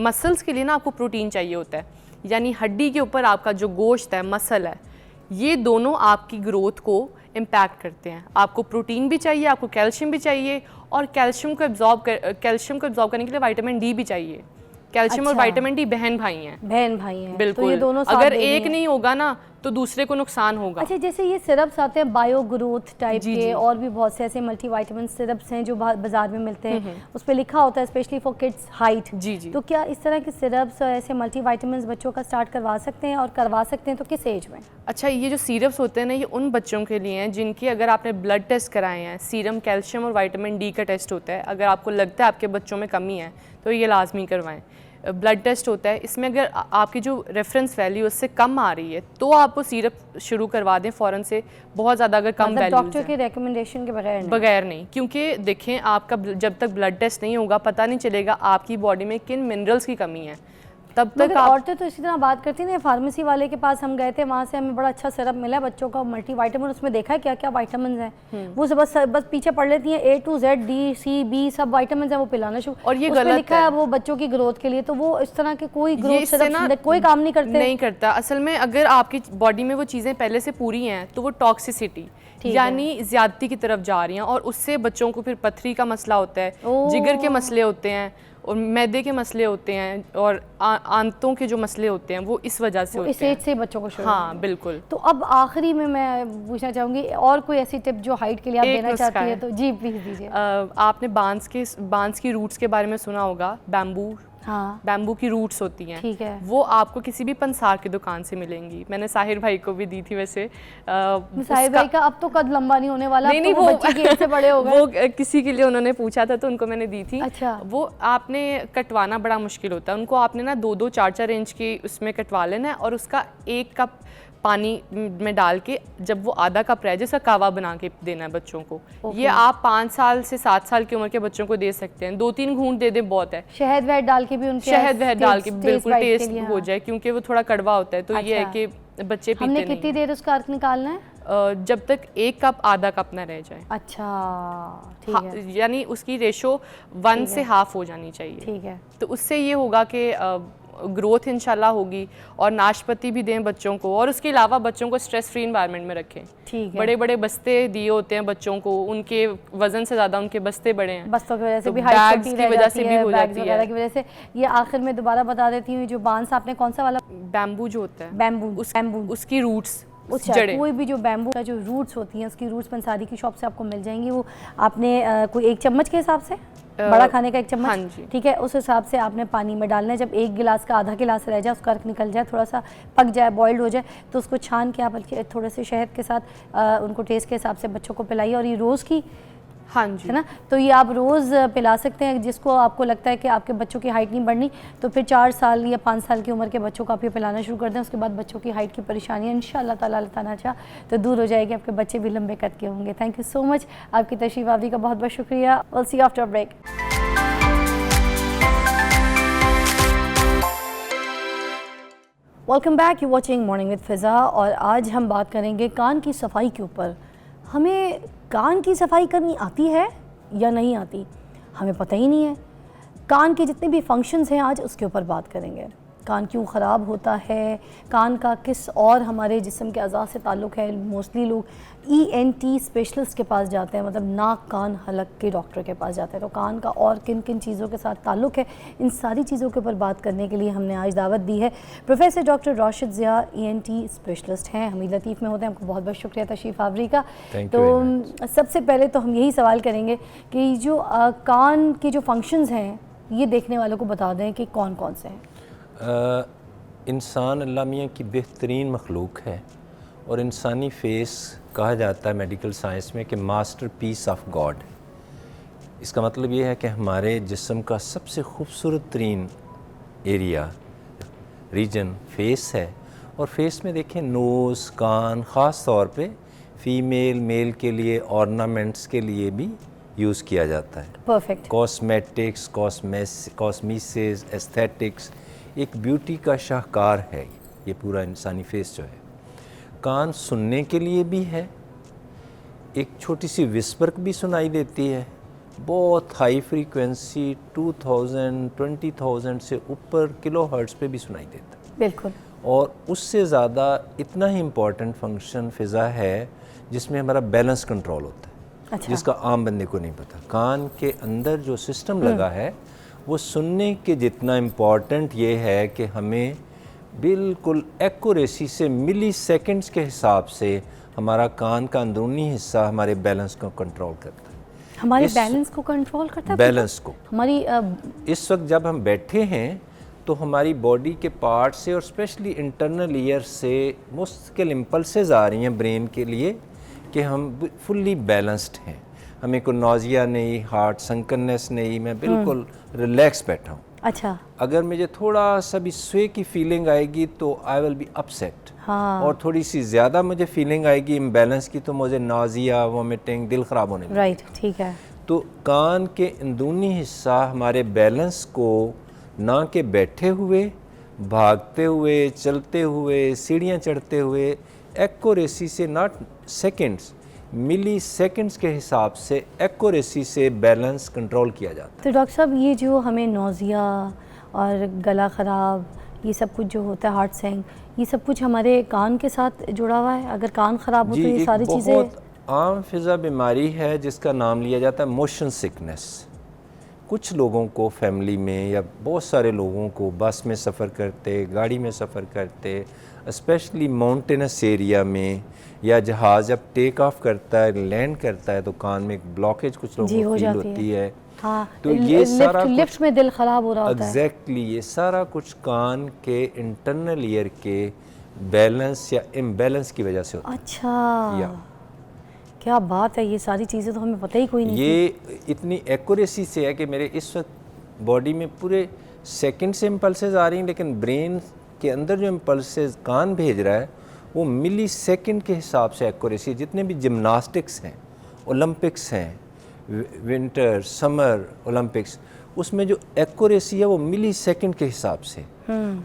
मसल्स के लिए ना आपको प्रोटीन चाहिए होता है। यानी हड्डी के ऊपर आपका जो गोश्त है, मसल है, ये दोनों आपकी ग्रोथ को इम्पैक्ट करते हैं। आपको प्रोटीन भी चाहिए, आपको कैल्शियम भी चाहिए, और कैल्शियम को एब्जॉर्ब करने के लिए विटामिन डी भी चाहिए। कैल्शियम और विटामिन डी बहन भाई हैं। बिल्कुल, तो ये दोनों अगर एक नहीं होगा ना तो दूसरे को नुकसान होगा। अच्छा, जैसे ये सिरप्स आते हैं बायो ग्रोथ टाइप के, और भी बहुत से ऐसे मल्टीविटामिन सिरप्स हैं जो बाजार में मिलते हैं, उस पर लिखा होता है स्पेशली फॉर किड्स हाइट। जी। तो क्या इस तरह के सिरप्स ऐसे मल्टीविटामिन बच्चों का स्टार्ट करवा सकते हैं, और करवा सकते हैं तो किस एज में? अच्छा, ये जो सिरप्स होते हैं ना, ये उन बच्चों के लिए हैं जिनकी अगर आपने ब्लड टेस्ट कराए हैं, सीरम कैल्शियम और विटामिन डी का टेस्ट होता है। अगर आपको लगता है आपके बच्चों में कमी है तो ये लाजमी करवाएं। ब्लड टेस्ट होता है, इसमें अगर आपकी जो रेफरेंस वैल्यू उससे कम आ रही है तो आप वो सिरप शुरू करवा दें फ़ौरन से। बहुत ज़्यादा अगर कम वैल्यू, डॉक्टर के रिकमेंडेशन के बगैर नहीं, क्योंकि देखें आपका जब तक ब्लड टेस्ट नहीं होगा पता नहीं चलेगा आपकी बॉडी में किन मिनरल्स की कमी है। तब तक औरतें तो इसी तरह बात करती हैं। फार्मेसी वाले के पास हम गए थे, वहाँ से हमें बड़ा अच्छा सिरप मिला बच्चों का, मल्टीविटामिन, उसमें देखा है क्या क्या विटामिन हैं। वो बस पीछे पढ़ लेती हैं, A to Z D C B सब विटामिन हैं, वो पिलाना शुरू। और ये गलत लिखा है वो बच्चों की ग्रोथ के लिए, तो वो इस तरह के कोई ग्रोथ सिरप कोई काम नहीं करता। असल में अगर आपकी बॉडी में वो चीज़ें पहले से पूरी हैं तो वो टॉक्सिसिटी यानी ज्यादती की तरफ जा रही हैं, और उससे बच्चों को फिर पथरी का मसला होता है, जिगर के मसले होते हैं, और मैदे के मसले होते हैं, और आंतों के जो मसले होते हैं वो इस वजह से होते हैं। इस एज से बच्चों को शुरू। हाँ बिल्कुल। तो अब आखिरी में मैं पूछना चाहूँगी, और कोई ऐसी टिप जो हाइट के लिए आप देना चाहती है तो जी प्लीज दीजिए। आपने बांस की रूट्स के बारे में सुना होगा, बैम्बू। हाँ, बैम्बू की रूट्स होती हैं, ठीक है, वो आपको किसी भी पंसार की दुकान से मिलेंगी। मैंने साहिर भाई को भी दी थी। वैसे साहिर भाई का अब तो कद लंबा नहीं होने वाला, नहीं, तो वो बच्चे के से बड़े हो गए। वो किसी के लिए उन्होंने पूछा था तो उनको मैंने दी थी। अच्छा। वो आपने कटवाना बड़ा मुश्किल होता है उनको, आपने ना 2-2, 4-4 इंच की उसमें कटवा लेना है, और उसका 1 कप पानी में डाल के जब वो आधा कप रह जाए उसका कावा बना के देना है बच्चों को। ये आप 5 साल से 7 साल की उम्र के बच्चों को दे सकते हैं। 2-3 घूंट दे दें बहुत है। शहद वहद डाल के भी उनके शहद वहद डाल के बिल्कुल टेस्ट हो जाए, क्योंकि वो थोड़ा कड़वा होता है। तो ये है कि बच्चे पीते हमने नहीं कितनी देर उसका अर्क निकालना है? जब तक 1 कप आधा कप ना रह जाए। अच्छा, ठीक है, यानी उसकी रेशो 1 से हाफ हो जानी चाहिए। ठीक है। तो उससे ये होगा कि ग्रोथ इंशाल्लाह होगी। और नाशपाती भी दें बच्चों को, और उसके अलावा बच्चों को स्ट्रेस फ्री इन्वायरमेंट में रखें। ठीक है। बड़े बड़े बस्ते दिए होते हैं बच्चों को, उनके वजन से ज़्यादा उनके बस्ते बड़े हैं, बस्तों की वजह से तो भी हाइट बैग्स की वजह से भी हो जाती है की वजह से। ये आखिर में दोबारा बता देती हूँ, जो बांस आपने कौन सा वाला? बैम्बू जो होता है, बैम्बू, उसकी रूट्स, जड़ें, कोई भी जो बैम्बू का जो रूट्स होती हैं, उसकी रूट्स पंसारी की शॉप से आपको मिल जाएंगी। वो आपने कोई 1 चम्मच के हिसाब से, बड़ा खाने का 1 चम्मच, हाँ जी, ठीक है, उस हिसाब से आपने पानी में डालना है। जब 1 गिलास का आधा गिलास रह जाए, उसका अर्क निकल जाए, थोड़ा सा पक जाए, बॉइल्ड हो जाए, तो उसको छान के आप थोड़े से शहद के साथ उनको टेस्ट के हिसाब से बच्चों को पिलाइए। और ये रोज़ की, हाँ जी, है ना, तो ये आप रोज़ पिला सकते हैं। जिसको आपको लगता है कि आपके बच्चों की हाइट नहीं बढ़नी, तो फिर 4 साल या 5 साल की उम्र के बच्चों को आप ये पिलाना शुरू कर दें। उसके बाद बच्चों की हाइट की परेशानियाँ इंशाअल्लाह ताला अल्लाह चाह तो दूर हो जाएगी, आपके बच्चे भी लंबे कद के होंगे। थैंक यू सो मच, आपकी तशरीफ आवरी का बहुत बहुत शुक्रिया। Will see you after break. Welcome back, you watching morning with Fiza. और आज हम बात करेंगे कान की सफाई के ऊपर। हमें कान की सफाई करनी आती है या नहीं आती, हमें पता ही नहीं है। कान के जितने भी फंक्शंस हैं आज उसके ऊपर बात करेंगे। कान क्यों ख़राब होता है, कान का किस और हमारे जिस्म के अज़ा से ताल्लुक़ है। मोस्टली लोग ENT स्पेशलिस्ट के पास जाते हैं, मतलब नाक कान हलक के डॉक्टर के पास जाते हैं। तो कान का और किन किन चीज़ों के साथ ताल्लुक़ है, इन सारी चीज़ों के ऊपर बात करने के लिए हमने आज दावत दी है। Professor doctor Rashid Zia ENT specialist हैं, हमीद लतीफ़ में होते हैं। आपको बहुत बहुत शुक्रिया तशरीफ़ आवरी का। तो सबसे पहले तो हम यही सवाल करेंगे कि जो कान के जो फंक्शंस हैं, ये देखने वालों को बता दें कि कौन कौन से हैं। इंसान अल्लाह मियाँ की बेहतरीन मखलूक है, और इंसानी फेस कहा जाता है मेडिकल साइंस में कि मास्टर पीस ऑफ गॉड। इसका मतलब ये है कि हमारे जिस्म का सबसे खूबसूरत तरीन एरिया, रीजन फेस है। और फेस में देखें नोज़, कान, ख़ास तौर पे फ़ीमेल मेल के लिए ऑर्नामेंट्स के लिए भी यूज़ किया जाता है। परफेक्ट। कॉस्मेटिक्स, कॉस्मीसेस, एस्थेटिक्स, एक ब्यूटी का शाहकार है ये पूरा इंसानी फेस जो है। कान सुनने के लिए भी है, एक छोटी सी विस्पर भी सुनाई देती है, बहुत हाई फ्रीक्वेंसी 2000 20,000 से ऊपर किलोहर्ट्ज़ पे भी सुनाई देता है। बिल्कुल। और उससे ज़्यादा इतना ही इम्पॉर्टेंट फंक्शन फ़िज़ा है जिसमें हमारा बैलेंस कंट्रोल होता है। अच्छा। जिसका आम बंदे को नहीं पता। कान के अंदर जो सिस्टम लगा है वो सुनने के जितना इम्पॉर्टेंट ये है कि हमें बिल्कुल एक्यूरेसी से मिली सेकेंड्स के हिसाब से हमारा कान का अंदरूनी हिस्सा हमारे बैलेंस को कंट्रोल करता है। हमारे बैलेंस को कंट्रोल करता है? बैलेंस को हमारी इस वक्त जब हम बैठे हैं तो हमारी बॉडी के पार्ट से और स्पेशली इंटरनल ईयर से मुस्तकिल इम्पल्सेस आ रही हैं ब्रेन के लिए कि हम फुल्ली बैलेंस्ड हैं, हमें कोई नौजिया नहीं, हार्ट संकननेस नहीं, मैं बिल्कुल रिलैक्स बैठा हूँ। अच्छा। अगर मुझे थोड़ा सा भी स्वे की फीलिंग आएगी तो आई विल बी अपसेट। हाँ। और थोड़ी सी ज़्यादा मुझे फीलिंग आएगी इम्बैलेंस की तो मुझे नाजिया, वोमिटिंग, दिल ख़राब होने लगेगा। राइट, ठीक है। तो कान के अंदरूनी हिस्सा हमारे बैलेंस को ना कि बैठे हुए, भागते हुए, चलते हुए, सीढ़ियाँ चढ़ते हुए एक्यूरेसी से, नॉट सेकंड्स, मिली सेकंड्स के हिसाब से एक्यूरेसी से बैलेंस कंट्रोल किया जाता है। तो डॉक्टर साहब ये जो हमें नौजिया और गला ख़राब ये सब कुछ जो होता है, हार्ट सेंग, ये सब कुछ हमारे कान के साथ जुड़ा हुआ है? अगर कान ख़राब हो तो ये सारी चीज़ें? बहुत आम फ़िज़ा बीमारी है जिसका नाम लिया जाता है मोशन सिकनेस। कुछ लोगों को फैमिली में या बहुत सारे लोगों को बस में सफ़र करते, गाड़ी में सफ़र करते, स्पेशली माउंटेनस एरिया में, या जहाज़ जब टेक ऑफ करता है, लैंड करता है तो कान में एक ब्लॉकेज कुछ लोगों को फील होती है। हाँ, तो ये सारा लिफ्ट में दिल ख़राब हो रहा होता है। एग्जैक्टली, ये सारा कुछ कान के इंटरनल ईयर के बैलेंस या इम्बैलेंस की वजह से होता है। अच्छा, क्या बात है, ये सारी चीज़ें तो हमें पता ही कोई नहीं। ये इतनी एक्यूरेसी से है कि मेरे इस वक्त बॉडी में पूरे सेकंड से इम्पल्सेस आ रही हैं, लेकिन ब्रेन के अंदर जो इम्पल्सेस कान भेज रहा है वो मिली सेकंड के हिसाब से एक्यूरेसी। जितने भी जिम्नास्टिक्स हैं, ओलंपिक्स हैं, विंटर समर ओलंपिक्स, उसमें जो एक्यूरेसी है वो मिली सेकंड के हिसाब से।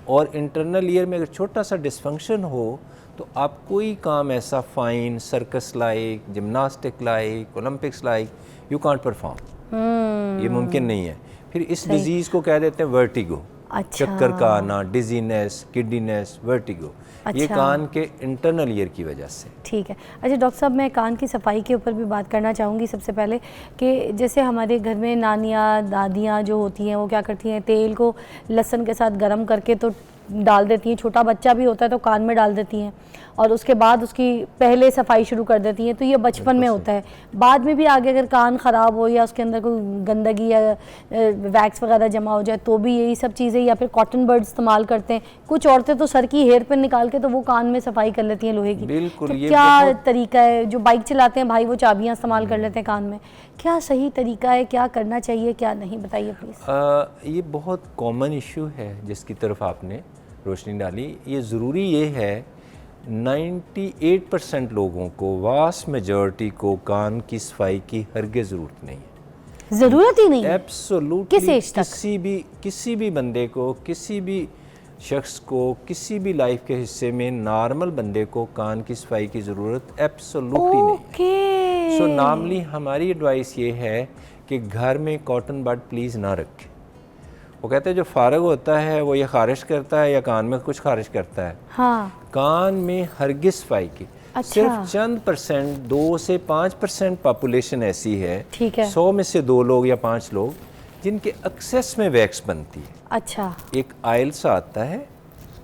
और इंटरनल ईयर में अगर छोटा सा डिसफंक्शन हो तो आप कोई काम ऐसा fine, circus like, gymnastic like, Olympics like, you can't perform, ये मुमकिन नहीं है। फिर इस डिजीज़ को कह देते हैं वर्टिगो। अच्छा। चक्कर का आना, डिजीनेस, किडीनेस, वर्टिगो, ये अच्छा। कान के इंटरनल ईयर की वजह से। ठीक है। अच्छा डॉक्टर साहब, मैं कान की सफाई के ऊपर भी बात करना चाहूँगी सबसे पहले कि जैसे हमारे घर में नानियाँ दादियाँ जो होती हैं वो क्या करती हैं, तेल को लहसुन के साथ गर्म करके तो डाल देती हैं, छोटा बच्चा भी होता है तो कान में डाल देती हैं और उसके बाद उसकी पहले सफाई शुरू कर देती हैं। तो ये बचपन में होता है। बाद में भी आगे अगर कान ख़राब हो या उसके अंदर कोई गंदगी या वैक्स वगैरह जमा हो जाए तो भी यही सब चीज़ें, या फिर कॉटन बड इस्तेमाल करते हैं। कुछ औरतें तो सर की हेयर पिन निकाल के तो वो कान में सफाई कर लेती हैं लोहे की। बिल्कुल, तो ये क्या तरीका है? जो बाइक चलाते हैं भाई वो चाबियाँ इस्तेमाल कर लेते हैं कान में, क्या सही तरीका है? क्या करना चाहिए क्या नहीं, बताइए प्लीज़। ये बहुत कॉमन इशू है जिसकी तरफ आपने रोशनी डाली। ये ज़रूरी ये है 98% लोगों को, वास्ट मेजॉरिटी को कान की सफाई की हरगिज़ ज़रूरत नहीं है। ज़रूरत ही नहीं है? एब्सोल्युटली। किस एज तक? किसी भी बंदे को, किसी भी शख्स को, किसी भी लाइफ के हिस्से में नॉर्मल बंदे को कान की सफाई की ज़रूरत एब्सोल्युटली नहीं है। सो नॉर्मली हमारी एडवाइस ये है कि घर में कॉटन बड प्लीज़ ना रखें। वो कहते हैं जो फारग होता है वो ये खारिश करता है या कान में कुछ खारिश करता है। हाँ। कान में हरगिज़ सफाई की। अच्छा। सिर्फ चंद परसेंट, 2 से 5% पॉपुलेशन ऐसी है, ठीक है, 100 में से 2 लोग या 5 लोग जिनके एक्सेस में वैक्स बनती है। अच्छा। एक आयल सा आता है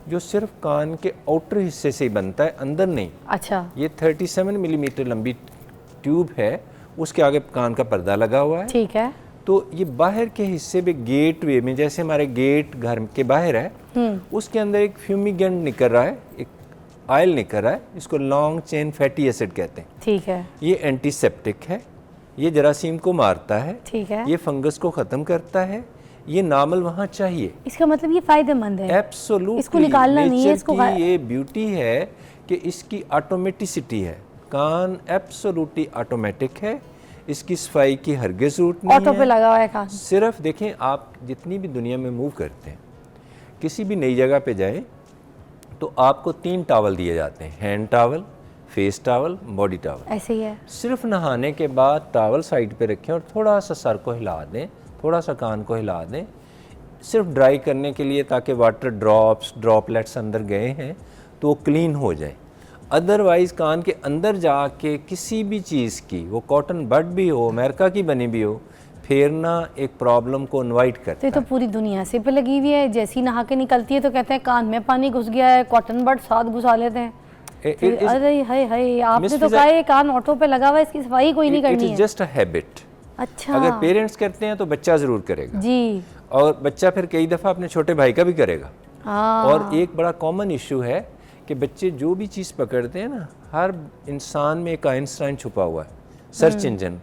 जो सिर्फ कान के आउटर हिस्से से ही बनता है, अंदर नहीं। अच्छा। ये 37 मिलीमीटर लंबी ट्यूब है, उसके आगे कान का पर्दा लगा हुआ है। ठीक है। तो ये बाहर के हिस्से में गेट वे में, जैसे हमारे गेट घर के बाहर है, उसके अंदर एक फ्यूमिगेंट निकल रहा है, एक आयल निकल रहा है, इसको लॉन्ग चेन फैटी एसिड कहते हैं। ठीक है। ये एंटीसेप्टिक है, ये जरासीम को मारता है, ठीक है। ये फंगस को ख़त्म करता है, ये नामल वहाँ चाहिए। इसका मतलब ये फायदेमंद है। एब्सोल्युटली। इसको निकालना नहीं है, इसको ये ब्यूटी है कि इसकी ऑटोमेटिसिटी है। कान एब्सोल्युटली ऑटोमेटिक है, इसकी सफाई की हरगिज़ ज़रूरत नहीं है। ऑटो पे लगा हुआ है कान। सिर्फ देखें, आप जितनी भी दुनिया में मूव करते हैं, किसी भी नई जगह पे जाएं तो आपको 3 टॉवल दिए जाते हैं, hand towel, face towel, body towel. ऐसे ही है। सिर्फ नहाने के बाद टॉवल साइड पे रखें और थोड़ा सा सर को हिला दें, थोड़ा सा कान को हिला दें, सिर्फ ड्राई करने के लिए, ताकि वाटर ड्रॉपलेट्स अंदर गए हैं तो वो क्लीन हो जाए। अदरवाइज़ कान के अंदर जाके किसी भी चीज़ की, वो कॉटन बड भी हो, अमेरिका की बनी भी हो, फेरना एक प्रॉब्लम को इनवाइट करता तो ये तो पूरी दुनिया से पे लगी हुई है। जैसी नहा के निकलती है तो कहते हैं कान में पानी घुस गया है, कॉटन बड साथ घुसा लेते हैं। तो अरे हाय हाय, आपने तो कहा ये कान ऑटो पे लगा हुआ है, इसकी सफाई कोई नहीं करनी है। It is just a habit. अच्छा। अगर पेरेंट्स करते हैं तो बच्चा ज़रूर करेगा जी, और बच्चा फिर कई दफ़ा अपने छोटे भाई का भी करेगा। हाँ। और एक बड़ा कॉमन इशू है कि बच्चे जो भी चीज़ पकड़ते हैं ना, हर इंसान में एक आइंस्टाइन छुपा हुआ है, सर्च इंजन।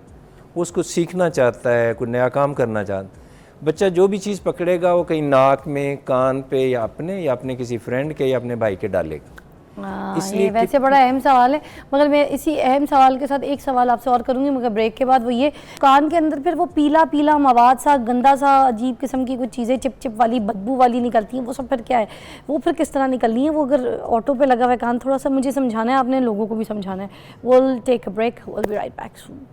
वो उसको सीखना चाहता है, कोई नया काम करना चाहता है। बच्चा जो भी चीज़ पकड़ेगा वो कहीं नाक में, कान पे, या अपने किसी फ्रेंड के या अपने भाई के डालेगा। ये वैसे बड़ा अहम सवाल है, मगर मैं इसी अहम सवाल के साथ एक सवाल आपसे और करूंगी, मगर ब्रेक के बाद। वो ये, कान के अंदर फिर वो पीला पीला मवाद सा, गंदा सा, अजीब किस्म की कुछ चीज़ें चिप चिप वाली, बदबू वाली निकलती हैं, वो सब फिर क्या है? वो फिर किस तरह निकलनी है? वो अगर ऑटो पे लगा हुआ है कान, थोड़ा सा मुझे समझाना है, आपने लोगों को भी समझाना है। Will take a break, will be right back soon.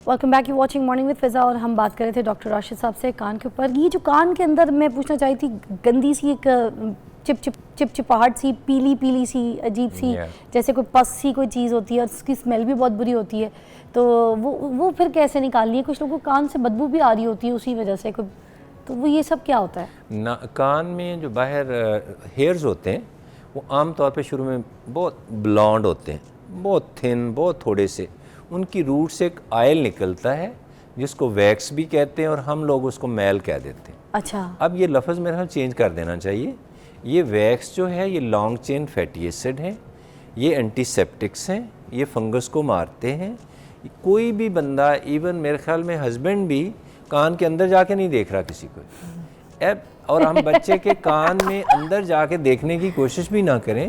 Welcome back, you watching morning with Fiza. और हम बात कर रहे थे डॉक्टर राशिद साहब से कान के ऊपर। ये जो कान के अंदर, मैं पूछना चाही थी, गंदी सी एक चिपचिपाहट सी, पीली पीली सी, अजीब सी, जैसे कोई पस सी कोई चीज़ होती है और उसकी स्मेल भी बहुत बुरी होती है। तो वो फिर कैसे निकालनी है? कुछ लोगों को कान से बदबू भी आ रही होती है उसी वजह से, तो वो ये सब क्या होता है? ना, कान में जो बाहर हेयर्स होते हैं वो आम तौर पे शुरू में बहुत ब्लॉन्ड होते हैं, बहुत थिन, बहुत थोड़े से। उनकी रूट से एक आयल निकलता है जिसको वैक्स भी कहते हैं और हम लोग उसको मैल कह देते हैं। अच्छा। अब ये लफ्ज़ मेरे ख्याल चेंज कर देना चाहिए। ये वैक्स जो है ये लॉन्ग चेन फैटी एसिड है, ये एंटीसेप्टिक्स हैं, ये फंगस को मारते हैं। कोई भी बंदा, इवन मेरे ख्याल में हस्बैंड भी कान के अंदर जाके नहीं देख रहा किसी को। अब और हम बच्चे के कान में अंदर जाके देखने की कोशिश भी ना करें।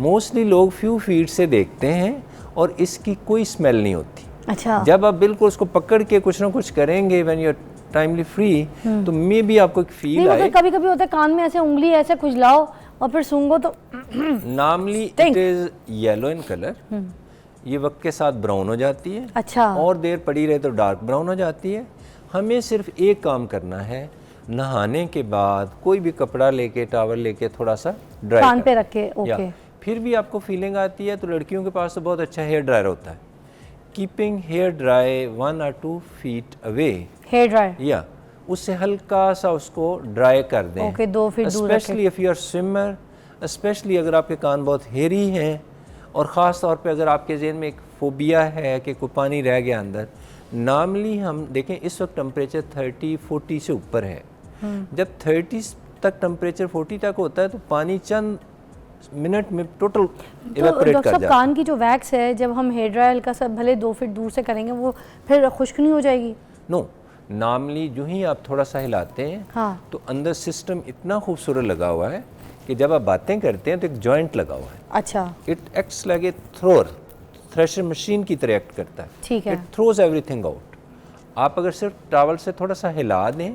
मोस्टली लोग फ्यू फीट से देखते हैं और इसकी कोई स्मेल नहीं होती। अच्छा। जब आप बिल्कुल उसको पकड़ के कुछ ना कुछ करेंगे when you are timely free, तो मे बी आपको एक नहीं फील आए। मतलब कभी कभी होता है कान में ऐसे उंगली ऐसे खुजलाओ और फिर सूंघो तो normally it is yellow in colour, ये वक्त के साथ ब्राउन हो जाती है। अच्छा। और देर पड़ी रहे तो डार्क ब्राउन हो जाती है। हमें सिर्फ एक काम करना है, नहाने के बाद कोई भी कपड़ा लेके, टॉवल लेके थोड़ा सा ड्राई कान पे रख के, या ओके। फिर भी आपको फीलिंग आती है तो लड़कियों के पास तो बहुत अच्छा हेयर ड्रायर होता है। Keeping hair dry 1 or 2 feet अवे, हेयर ड्रायर, या उससे हल्का सा उसको ड्राई कर दें। ओके, 2 फीट दूर रखें। Specially if you are swimmer, specially अगर आपके कान बहुत हेरी हैं, और ख़ास तौर पे अगर आपके ज़हन में एक फोबिया है कि कोई पानी रह गया अंदर। नॉर्मली हम देखें इस वक्त टेम्परेचर 30-40 से ऊपर है। जब 30 तक टेम्परेचर 40 तक होता है तो पानी चंद मिनट में टोटल तो इवेपोरेट डॉक्टर कर साहब जाता है। कान की जो वैक्स है जब हम हेयर ड्रायर का सब भले 2 फीट दूर से करेंगे वो फिर खुश्क नहीं हो जाएगी? नो, नॉर्मली जो ही आप थोड़ा सा हिलाते हैं, हाँ। तो अंदर सिस्टम इतना खूबसूरत लगा हुआ है कि जब आप बातें करते हैं तो एक जॉइंट लगा हुआ है। अच्छा, it acts like a thrower, thresher machine की तरह एक्ट करता है। ठीक है। It throws everything out. आप अगर सिर्फ टॉवल से थोड़ा सा हिला दें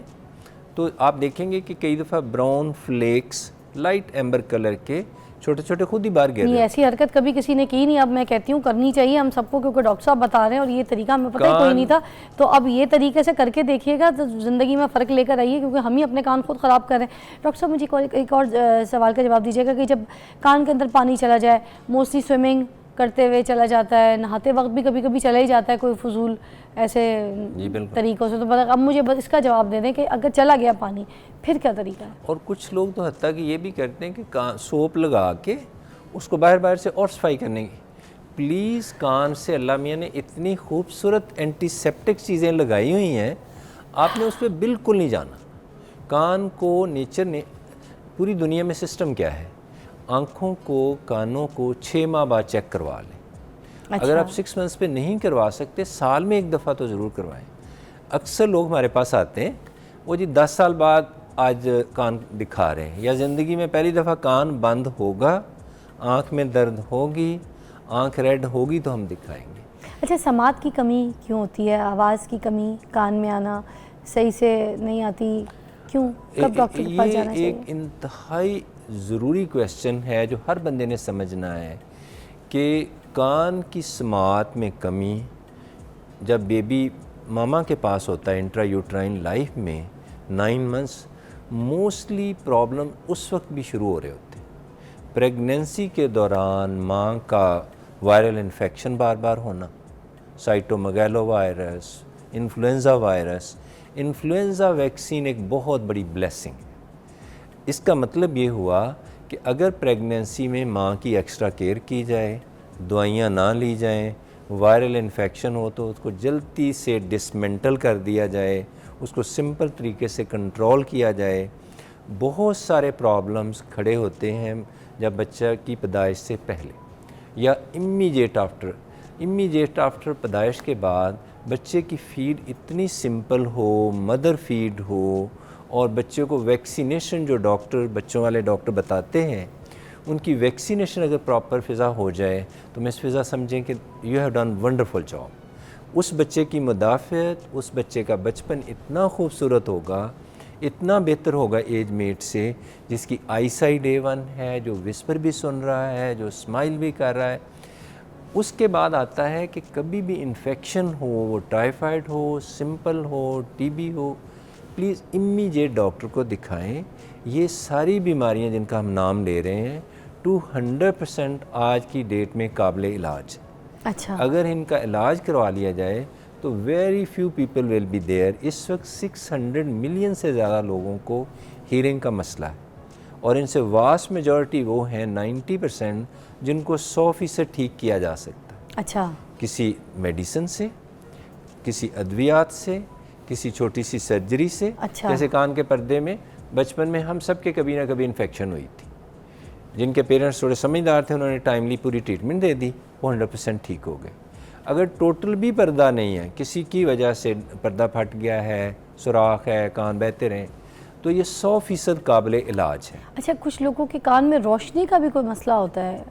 तो आप देखेंगे कि कई दफ़ा brown flakes light amber colour के छोटे छोटे खुद ही बाहर गिर नहीं रहे हैं। ऐसी हरकत कभी किसी ने की नहीं, अब मैं कहती हूँ करनी चाहिए हम सबको, क्योंकि डॉक्टर साहब बता रहे हैं और ये तरीका हमें पता है कोई नहीं था। तो अब ये तरीके से करके देखिएगा तो ज़िंदगी में फ़र्क लेकर आइए, क्योंकि हम ही अपने कान खुद ख़राब कर रहे हैं। डॉक्टर साहब मुझे एक और सवाल का जवाब दीजिएगा कि जब कान के अंदर पानी चला जाए, मोस्टली स्विमिंग करते हुए चला जाता है, नहाते वक्त भी कभी कभी चला ही जाता है कोई फजूल ऐसे तरीक़ों से, तो अब मुझे बस इसका जवाब दे दें कि अगर चला गया पानी फिर क्या तरीका है? और कुछ लोग तो हत्ता कि ये भी करते हैं कि सोप लगा के उसको बाहर से और सफाई करने की। प्लीज़ कान से अल्लाह मियाँ ने इतनी खूबसूरत एंटीसेप्टिक चीज़ें लगाई हुई हैं, आपने उस पर बिल्कुल नहीं जाना। कान को नेचर ने, पूरी दुनिया में सिस्टम क्या है, आँखों को कानों को 6 माह बाद चेक करवा लें। अच्छा। अगर आप 6 मंथ्स पे नहीं करवा सकते, साल में एक दफ़ा तो ज़रूर करवाएं। अक्सर लोग हमारे पास आते हैं, वो जी 10 साल बाद आज कान दिखा रहे हैं, या ज़िंदगी में पहली दफ़ा कान बंद होगा, आँख में दर्द होगी, आँख रेड होगी तो हम दिखाएंगे। अच्छा, समात की कमी क्यों होती है? आवाज़ की कमी, कान में आना सही से नहीं आती, क्यों? कब डॉक्टर के पास जाना चाहिए? एक इंतहाई ज़रूरी क्वेश्चन है जो हर बंदे ने समझना है कि कान की समात में कमी जब बेबी मामा के पास होता है इंट्रा यूट्राइन लाइफ में 9 मंथ्स, मोस्टली प्रॉब्लम उस वक्त भी शुरू हो रहे होते हैं। प्रेगनेंसी के दौरान माँ का वायरल इन्फेक्शन बार बार होना, cytomegalo virus, influenza virus. Influenza vaccine एक बहुत बड़ी ब्लेसिंग है। इसका मतलब ये हुआ कि अगर प्रेगनेंसी में माँ की एक्स्ट्रा केयर की जाए, दवाइयाँ ना ली जाएं, वायरल इन्फेक्शन हो तो उसको जल्दी से डिसमेंटल कर दिया जाए, उसको सिंपल तरीके से कंट्रोल किया जाए, बहुत सारे प्रॉब्लम्स खड़े होते हैं जब बच्चा की पैदाइश से पहले या इमीडिएट आफ्टर पैदाइश के बाद बच्चे की फीड इतनी सिंपल हो, मदर फीड हो, और बच्चे को वैक्सीनेशन जो डॉक्टर, बच्चों वाले डॉक्टर बताते हैं, उनकी वैक्सीनेशन अगर प्रॉपर फ़िज़ा हो जाए तो मिस फ़िज़ा समझें कि you have done wonderful job. उस बच्चे की मुदाफ़ियत, उस बच्चे का बचपन इतना खूबसूरत होगा, इतना बेहतर होगा एज मेट से, जिसकी आई साइड A1 है, जो विस्पर भी सुन रहा है, जो स्माइल भी कर रहा है। उसके बाद आता है कि कभी भी इन्फेक्शन हो, वो टाइफाइड हो, सिंपल हो, टीबी हो, प्लीज़ इमीडिएट डॉक्टर को दिखाएं। ये सारी बीमारियां जिनका हम नाम ले रहे हैं 200% आज की डेट में काबिल इलाज। अच्छा। अगर इनका इलाज करवा लिया जाए तो very few people will be there. इस वक्त 600 मिलियन से ज़्यादा लोगों को हीयरिंग का मसला है, और इनसे वास्ट मेजॉरिटी वो हैं 90% जिनको 100% ठीक किया जा सकता है। अच्छा। किसी मेडिसिन से, किसी अद्वियात से, किसी छोटी सी सर्जरी से। अच्छा। जैसे कान के पर्दे में बचपन में हम सब के कभी ना कभी इन्फेक्शन हुई थी, जिनके पेरेंट्स थोड़े समझदार थे उन्होंने टाइमली पूरी ट्रीटमेंट दे दी, वो 100% ठीक हो गए। अगर टोटल भी पर्दा नहीं है, किसी की वजह से पर्दा फट गया है, सुराख है, कान बहते रहें, तो ये 100% काबिल इलाज है। अच्छा, कुछ लोगों के कान में रोशनी का भी कोई मसला होता है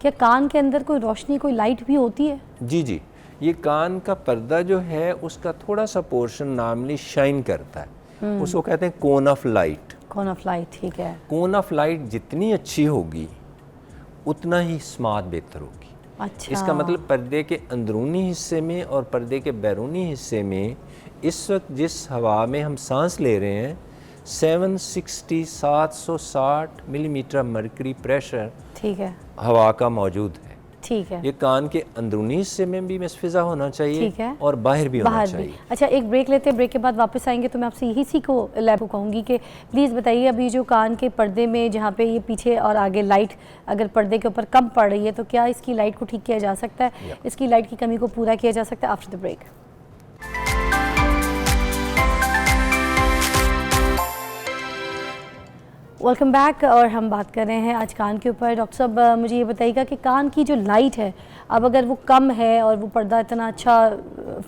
क्या? कान के अंदर कोई रोशनी, कोई लाइट भी होती है? जी जी, ये कान का पर्दा जो है उसका थोड़ा सा पोर्शन नॉर्मली शाइन करता है, उसको कहते हैं cone of light. Cone of light, ठीक है। कोन ऑफ लाइट जितनी अच्छी होगी उतना ही स्मार्ट बेहतर होगी। अच्छा, इसका मतलब पर्दे के अंदरूनी हिस्से में और पर्दे के बैरूनी हिस्से में इस वक्त जिस हवा में हम सांस ले रहे हैं 760 मिलीमीटर मरकरी प्रेशर ठीक है, हवा का मौजूद है। ठीक है, ये कान के अंदरूनी हिस्से में भी मिस फिजा होना चाहिए, ठीक है, और बाहर भी होना बाहर भी। चाहिए। अच्छा, एक ब्रेक लेते हैं, ब्रेक के बाद वापस आएंगे तो मैं आपसे यही सीखो लैब को कहूँगी कि प्लीज़ बताइए अभी जो कान के पर्दे में जहाँ पे ये पीछे और आगे लाइट अगर पर्दे के ऊपर कम पड़ रही है तो क्या इसकी लाइट को ठीक किया जा सकता है, इसकी लाइट की कमी को पूरा किया जा सकता है? After the break. Welcome back. और हम बात कर रहे हैं आज कान के ऊपर। डॉक्टर साहब मुझे ये बताइएगा कि कान की जो लाइट है अब अगर वो कम है और वो पर्दा इतना अच्छा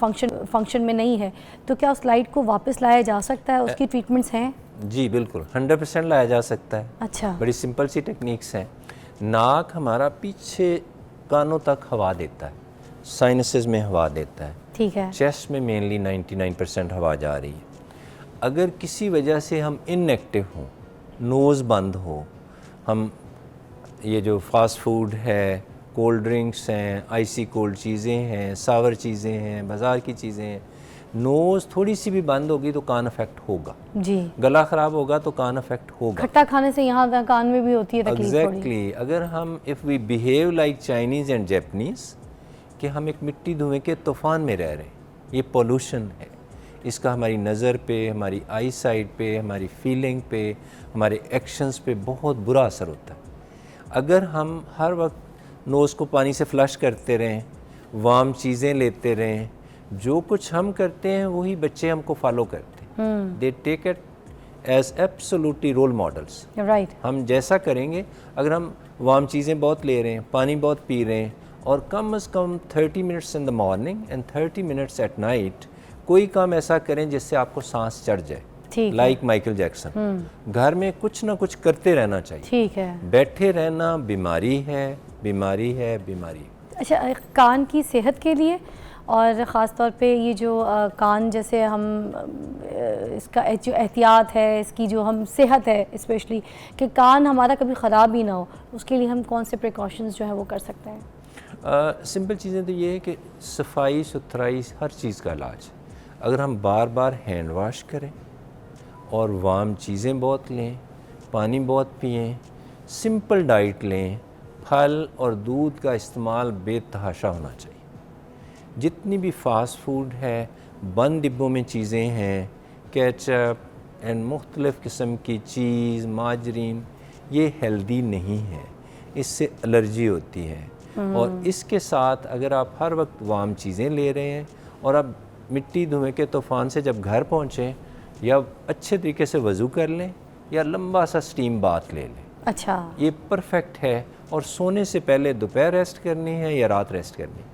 फंक्शन में नहीं है तो क्या उस लाइट को वापस लाया जा सकता है? उसकी ट्रीटमेंट्स हैं? जी बिल्कुल, 100% लाया जा सकता है। अच्छा, बड़ी सिंपल सी टेक्निक्स हैं। नाक हमारा पीछे कानों तक हवा देता है, साइनसेस में हवा देता है, ठीक है, चेस्ट में मेनली 99% हवा जा रही है। अगर किसी वजह से हम इनएक्टिव हों, नोज़ बंद हो, हम ये जो फास्ट फूड है, कोल्ड ड्रिंक्स हैं, आइसी कोल्ड चीज़ें हैं, सावर चीज़ें हैं, बाज़ार की चीज़ें हैं, नोज़ थोड़ी सी भी बंद होगी तो कान अफेक्ट होगा। जी, गला ख़राब होगा तो कान अफेक्ट होगा। खट्टा खाने से यहाँ कान में भी होती है तकलीफ थोड़ी। एग्जैक्टली। अगर हम if we behave like Chinese and Japanese कि हम एक मिट्टी धुएं के तूफ़ान में रह रहे हैं, ये पोल्यूशन है, इसका हमारी नज़र पे, हमारी आई साइट पे, हमारी फीलिंग पे, हमारे एक्शंस पे बहुत बुरा असर होता है। अगर हम हर वक्त नोज़ को पानी से फ्लश करते रहें, वार्म चीज़ें लेते रहें, जो कुछ हम करते हैं वही बच्चे हमको फॉलो करते हैं। They take it as absolutely role models. Right, हम जैसा करेंगे, अगर हम वार्म चीज़ें बहुत ले रहे हैं, पानी बहुत पी रहे हैं, और कम से कम 30 minutes in the morning and 30 minutes at night कोई काम ऐसा करें जिससे आपको सांस चढ़ जाए, लाइक माइकल जैक्सन। घर में कुछ ना कुछ करते रहना चाहिए। ठीक है। बैठे रहना बीमारी है, बीमारी है, बीमारी। अच्छा, कान की सेहत के लिए और ख़ास तौर पे ये जो कान जैसे हम इसका जो एहतियात है, इसकी जो हम सेहत है स्पेशली कि कान हमारा कभी ख़राब ही ना हो, उसके लिए हम कौन से प्रिकॉशंस जो है वो कर सकते हैं? सिंपल चीज़ें तो ये है कि सफाई सुथराई हर चीज़ का इलाज। अगर हम बार बार हैंड वाश करें और वार्म चीज़ें बहुत लें, पानी बहुत पिएं, सिंपल डाइट लें, फल और दूध का इस्तेमाल बेतहाशा होना चाहिए। जितनी भी फास्ट फूड है, बंद डिब्बों में चीज़ें हैं, केचप एंड मुख्तलिफ़ किस्म की चीज़, माजरीन, ये हेल्दी नहीं है, इससे एलर्जी होती है। और इसके साथ अगर आप हर वक्त वार्म चीज़ें ले रहे हैं और आप मिट्टी धुएं के तूफ़ान से जब घर पहुँचें, या अच्छे तरीके से वज़ू कर लें या लंबा सा स्टीम बाथ ले लें। अच्छा, ये परफेक्ट है। और सोने से पहले दोपहर रेस्ट करनी है या रात रेस्ट करनी है,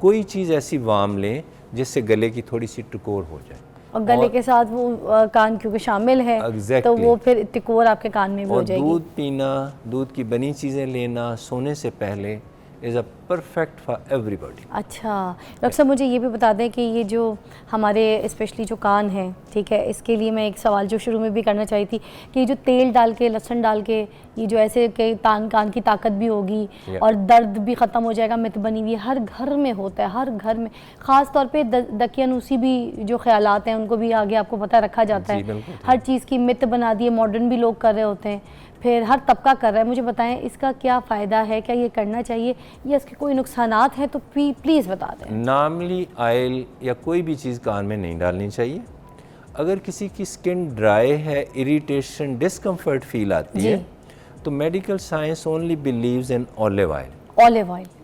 कोई चीज़ ऐसी वार्म लें जिससे गले की थोड़ी सी टकोर हो जाए। और गले के साथ वो कान क्योंकि शामिल है, तो वो फिर टिकोर आपके कान में भी हो जाएगी। दूध पीना, दूध की बनी चीज़ें लेना सोने से पहले is a perfect for everybody. अच्छा डॉक्टर साहब, मुझे ये भी बता दें कि ये जो हमारे स्पेशली जो कान है, ठीक है, इसके लिए मैं एक सवाल जो शुरू में भी करना चाही थी कि जो तेल डाल के, लहसुन डाल के, ये जो ऐसे कि कान की ताकत भी होगी और दर्द भी ख़त्म हो जाएगा, मित बनी हुई हर घर में होता है, हर घर में। ख़ास तौर पे दकियानूसी भी जो ख्यालात हैं उनको भी आगे आपको पता रखा जाता है। हर चीज़ की मित बना दी है, मॉडर्न भी लोग कर रहे होते हैं, फिर हर तबका कर रहा है। मुझे बताएं इसका क्या फ़ायदा है, क्या ये करना चाहिए या इसके कोई नुकसानात हैं, तो प्लीज़ बता दें। नॉर्मली ऑयल या कोई भी चीज़ कान में नहीं डालनी चाहिए। अगर किसी की स्किन ड्राई है, इरिटेशन, डिस्कम्फर्ट फील आती है, तो medical science only believes in olive oil.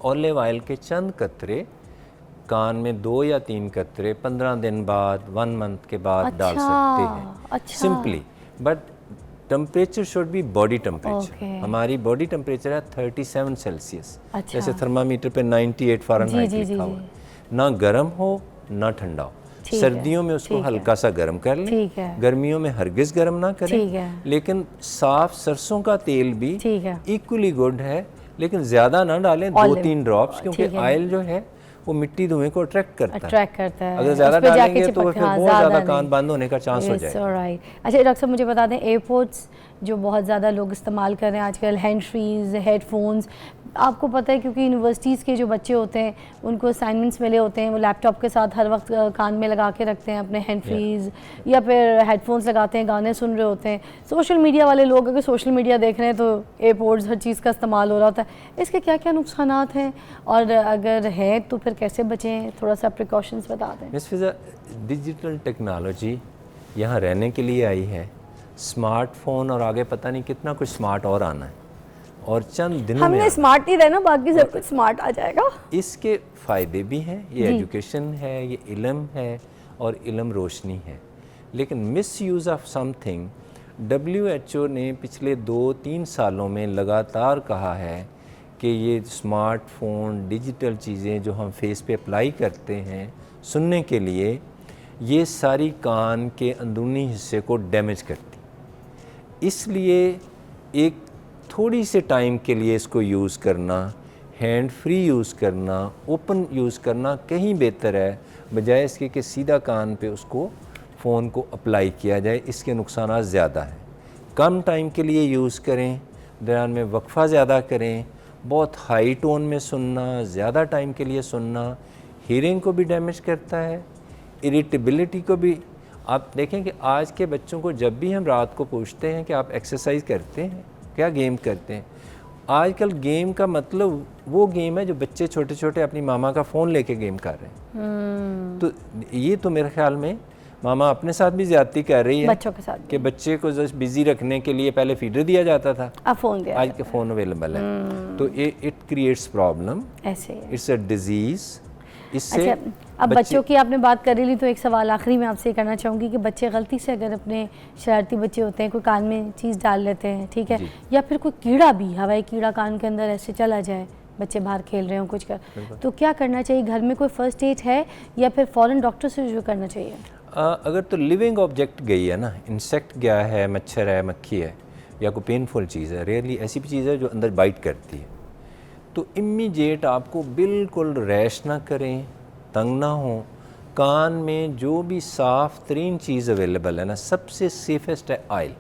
Olive oil के चंद कतरे कान में 2 या 3 कतरे 15 दिन बाद, 1 मंथ के बाद डाल सकते हैं। Simply, but temperature should be body temperature. हमारी बॉडी टेम्परेचर है 37 सेल्सियस। जैसे थर्मामीटर पे 98 फ़ारेनहाइट लिखा हुआ है। ना गर्म हो ना ठंडा हो। सर्दियों में उसको हल्का सा गर्म कर लें, गर्मियों में हरगिज़ गर्म ना करें। लेकिन साफ सरसों का तेल भी इक्वली गुड है, लेकिन ज़्यादा ना डालें, 2-3 ड्रॉप्स, क्योंकि ऑयल जो है वो मिट्टी धुएं को अट्रैक्ट करता है। अट्रैक्ट करता है, अगर ज़्यादा उस पे जाके डालेंगे तो चिपक- फिर हाँ, बहुत ज़्यादा नहीं। कान बंद होने का चांस हो Yes, जाएगा। alright. अच्छा डॉक्टर साहब मुझे बता दें, एयरपोर्ट्स जो बहुत ज़्यादा लोग इस्तेमाल कर रहे हैं आजकल, हैंड फ्रीज, हेडफोन्स, आपको पता है क्योंकि यूनिवर्सिटीज़ के जो बच्चे होते हैं उनको असाइनमेंट्स मिले होते हैं, वो लैपटॉप के साथ हर वक्त कान में लगा के रखते हैं अपने हैंड फ्रीज या फिर हेडफोन्स लगाते हैं, गाने सुन रहे होते हैं। सोशल मीडिया वाले लोग अगर सोशल मीडिया देख रहे हैं तो एयरपोर्ट्स हर चीज़ का इस्तेमाल हो रहा होता है। इसके क्या क्या नुकसानात हैं और अगर है तो फिर कैसे बचें, थोड़ा सा प्रिकॉशंस बता दें। मिस फिजा, डिजिटल टेक्नोलॉजी यहाँ रहने के लिए आई है। स्मार्टफोन और आगे पता नहीं कितना कुछ स्मार्ट और आना है, और चंद दिनों में हमने स्मार्ट ही रहना, बाकी सब कुछ स्मार्ट आ जाएगा। इसके फ़ायदे भी हैं। ये एजुकेशन है, ये इल्म है और इल्म रोशनी है। लेकिन miss use of something, WHO ने पिछले 2-3 सालों में लगातार कहा है कि ये स्मार्टफोन, डिजिटल चीज़ें जो हम फेस पे अप्लाई करते हैं सुनने के लिए, ये सारी कान के अंदरूनी हिस्से को डैमेज करती। इसलिए एक थोड़ी से टाइम के लिए इसको यूज़ करना, हैंड फ्री यूज़ करना, ओपन यूज़ करना कहीं बेहतर है, बजाय इसके कि सीधा कान पे उसको फ़ोन को अप्लाई किया जाए। इसके नुकसान ज़्यादा हैं। कम टाइम के लिए यूज़ करें, दरमियान में वक्फ़ा ज़्यादा करें। बहुत हाई टोन में सुनना, ज़्यादा टाइम के लिए सुनना हीयरिंग को भी डैमेज करता है, इरिटेबिलिटी को भी। आप देखें कि आज के बच्चों को जब भी हम रात को पूछते हैं कि आप एक्सरसाइज करते हैं, क्या गेम करते हैं, आजकल गेम का मतलब वो गेम है जो बच्चे छोटे छोटे अपनी मामा का फ़ोन लेके गेम कर रहे हैं। तो ये तो मेरे ख्याल में मामा अपने साथ भी ज्यादती कर रही है बच्चों के साथ कि बच्चे को जस्ट बिजी रखने के लिए पहले फीडर दिया जाता था, अब फ़ोन दिया आज के फ़ोन अवेलेबल है। तो इट क्रिएट्स प्रॉब्लम, ऐसे है। It's a disease. इससे अच्छा, अब बच्चों की आपने बात कर ली तो एक सवाल आखिरी में आपसे करना चाहूँगी कि बच्चे गलती से अगर अपने शरारती बच्चे होते हैं, कोई कान में चीज़ डाल लेते हैं, ठीक है, या फिर कोई कीड़ा भी, हवाई कीड़ा कान के अंदर ऐसे चला जाए, बच्चे बाहर खेल रहे हो कुछ कर, तो क्या करना चाहिए? घर में कोई फर्स्ट एड है या फिर फ़ौरन डॉक्टर से जो करना चाहिए? अगर तो लिविंग ऑब्जेक्ट गई है ना, इंसेक्ट गया है, मच्छर है, मक्खी है, या कोई पेनफुल चीज़ है, रेयरली ऐसी भी चीज़ है जो अंदर बाइट करती है, तो इमीडिएट आपको बिल्कुल रैश ना करें, तंग ना हो। कान में जो भी साफ़ तरीन चीज़ अवेलेबल है ना, सबसे सेफेस्ट है ऑयल।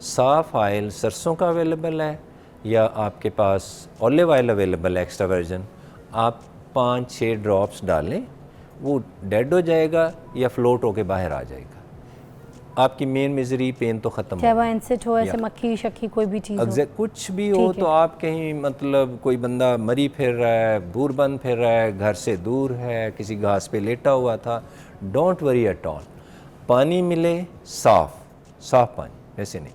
साफ़ ऑयल सरसों का अवेलेबल है या आपके पास ऑलिव ऑयल अवेलेबल है एक्स्ट्रा वर्जन, आप 5-6 ड्रॉप्स डालें, वो डेड हो जाएगा या फ्लोट होके बाहर आ जाएगा। आपकी मेन मिजरी पेन तो ख़त्म हो, चाहे वो इंसेक्ट हो, ऐसे मक्खी शक्की कोई भी चीज़ हो, कुछ भी हो। तो आप कहीं मतलब कोई बंदा मरी फिर रहा है, बूरबंद फिर रहा है, घर से दूर है, किसी घास पे लेटा हुआ था, डोंट वरी एट ऑल। पानी मिले साफ़ पानी, वैसे नहीं,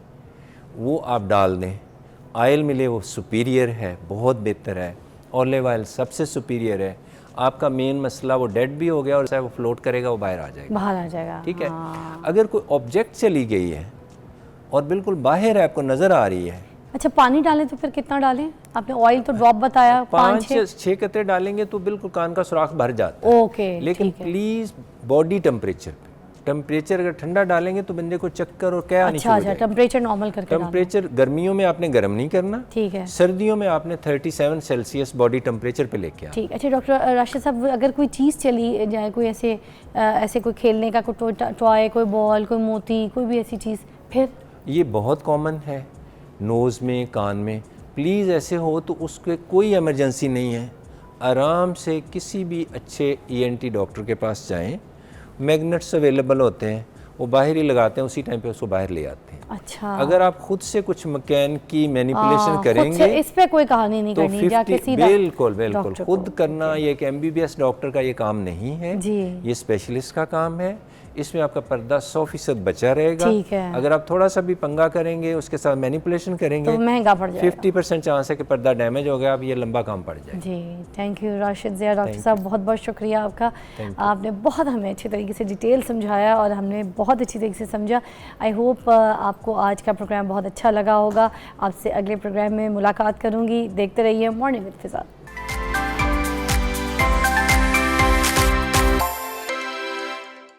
वो आप डाल दें। ऑयल मिले वो सुपीरियर है, बहुत बेहतर है। ऑलिव ऑयल सबसे सुपीरियर है। आपका मेन मसला वो डेड भी हो गया और वो फ्लोट करेगा, वो बाहर आ जाएगा, ठीक है। अगर कोई ऑब्जेक्ट चली गई है और बिल्कुल बाहर है, आपको नज़र आ रही है, अच्छा पानी डालें तो फिर कितना डालें? आपने ऑयल तो ड्रॉप बताया, 5-6 कतरे डालेंगे तो बिल्कुल कान का सुराख भर जाता है। ओके, लेकिन प्लीज़ बॉडी टेम्परेचर अगर ठंडा डालेंगे तो बंदे को चक्कर और क्या नहीं। अच्छा, टेम्परेचर नॉर्मल करके टेम्परेचर गर्मियों में आपने गर्म नहीं करना, ठीक है, सर्दियों में आपने 37 सेल्सियस बॉडी टेम्परेचर पे लेके आना, ठीक। अच्छा डॉक्टर राशिद साहब, अगर कोई चीज़ चली जाए, कोई ऐसे कोई खेलने का कोई टॉय, कोई बॉल, कोई मोती, कोई भी ऐसी चीज़, फिर ये बहुत कॉमन है नोज़ में, कान में, प्लीज़ ऐसे हो तो उसके कोई इमरजेंसी नहीं है, आराम से किसी भी अच्छे ENT डॉक्टर के पास जाएं। मैग्नेट्स अवेलेबल होते हैं, वो बाहर ही लगाते हैं, उसी टाइम पे उसको बाहर ले आते हैं। अच्छा, अगर आप खुद से कुछ मैकेन की मैनिपुलेशन करेंगे इस पे कोई कहानी नहीं तो करनी, जाके सीधा बिल्कुल खुद करना। ये एक MBBS डॉक्टर का ये काम नहीं है जी, ये स्पेशलिस्ट का काम है। इसमें आपका पर्दा 100% बचा रहेगा। ठीक है। अगर आप थोड़ा सा भी पंगा करेंगे, उसके साथ मैनिपुलेशन करेंगे तो महंगा पड़ जाएगा। 50% चांस है कि पर्दा डैमेज हो गया, अब ये लंबा काम पड़ जाए। जी, thank you Rashid Zia doctor साहब, बहुत बहुत शुक्रिया आपका। आपने बहुत हमें अच्छे तरीके से डिटेल समझाया और हमने बहुत अच्छी तरीके से समझा। आई होप आपको आज का प्रोग्राम बहुत अच्छा लगा होगा। आपसे अगले प्रोग्राम में मुलाकात करूँगी। देखते रहिए मॉर्निंग विद फिज़ा।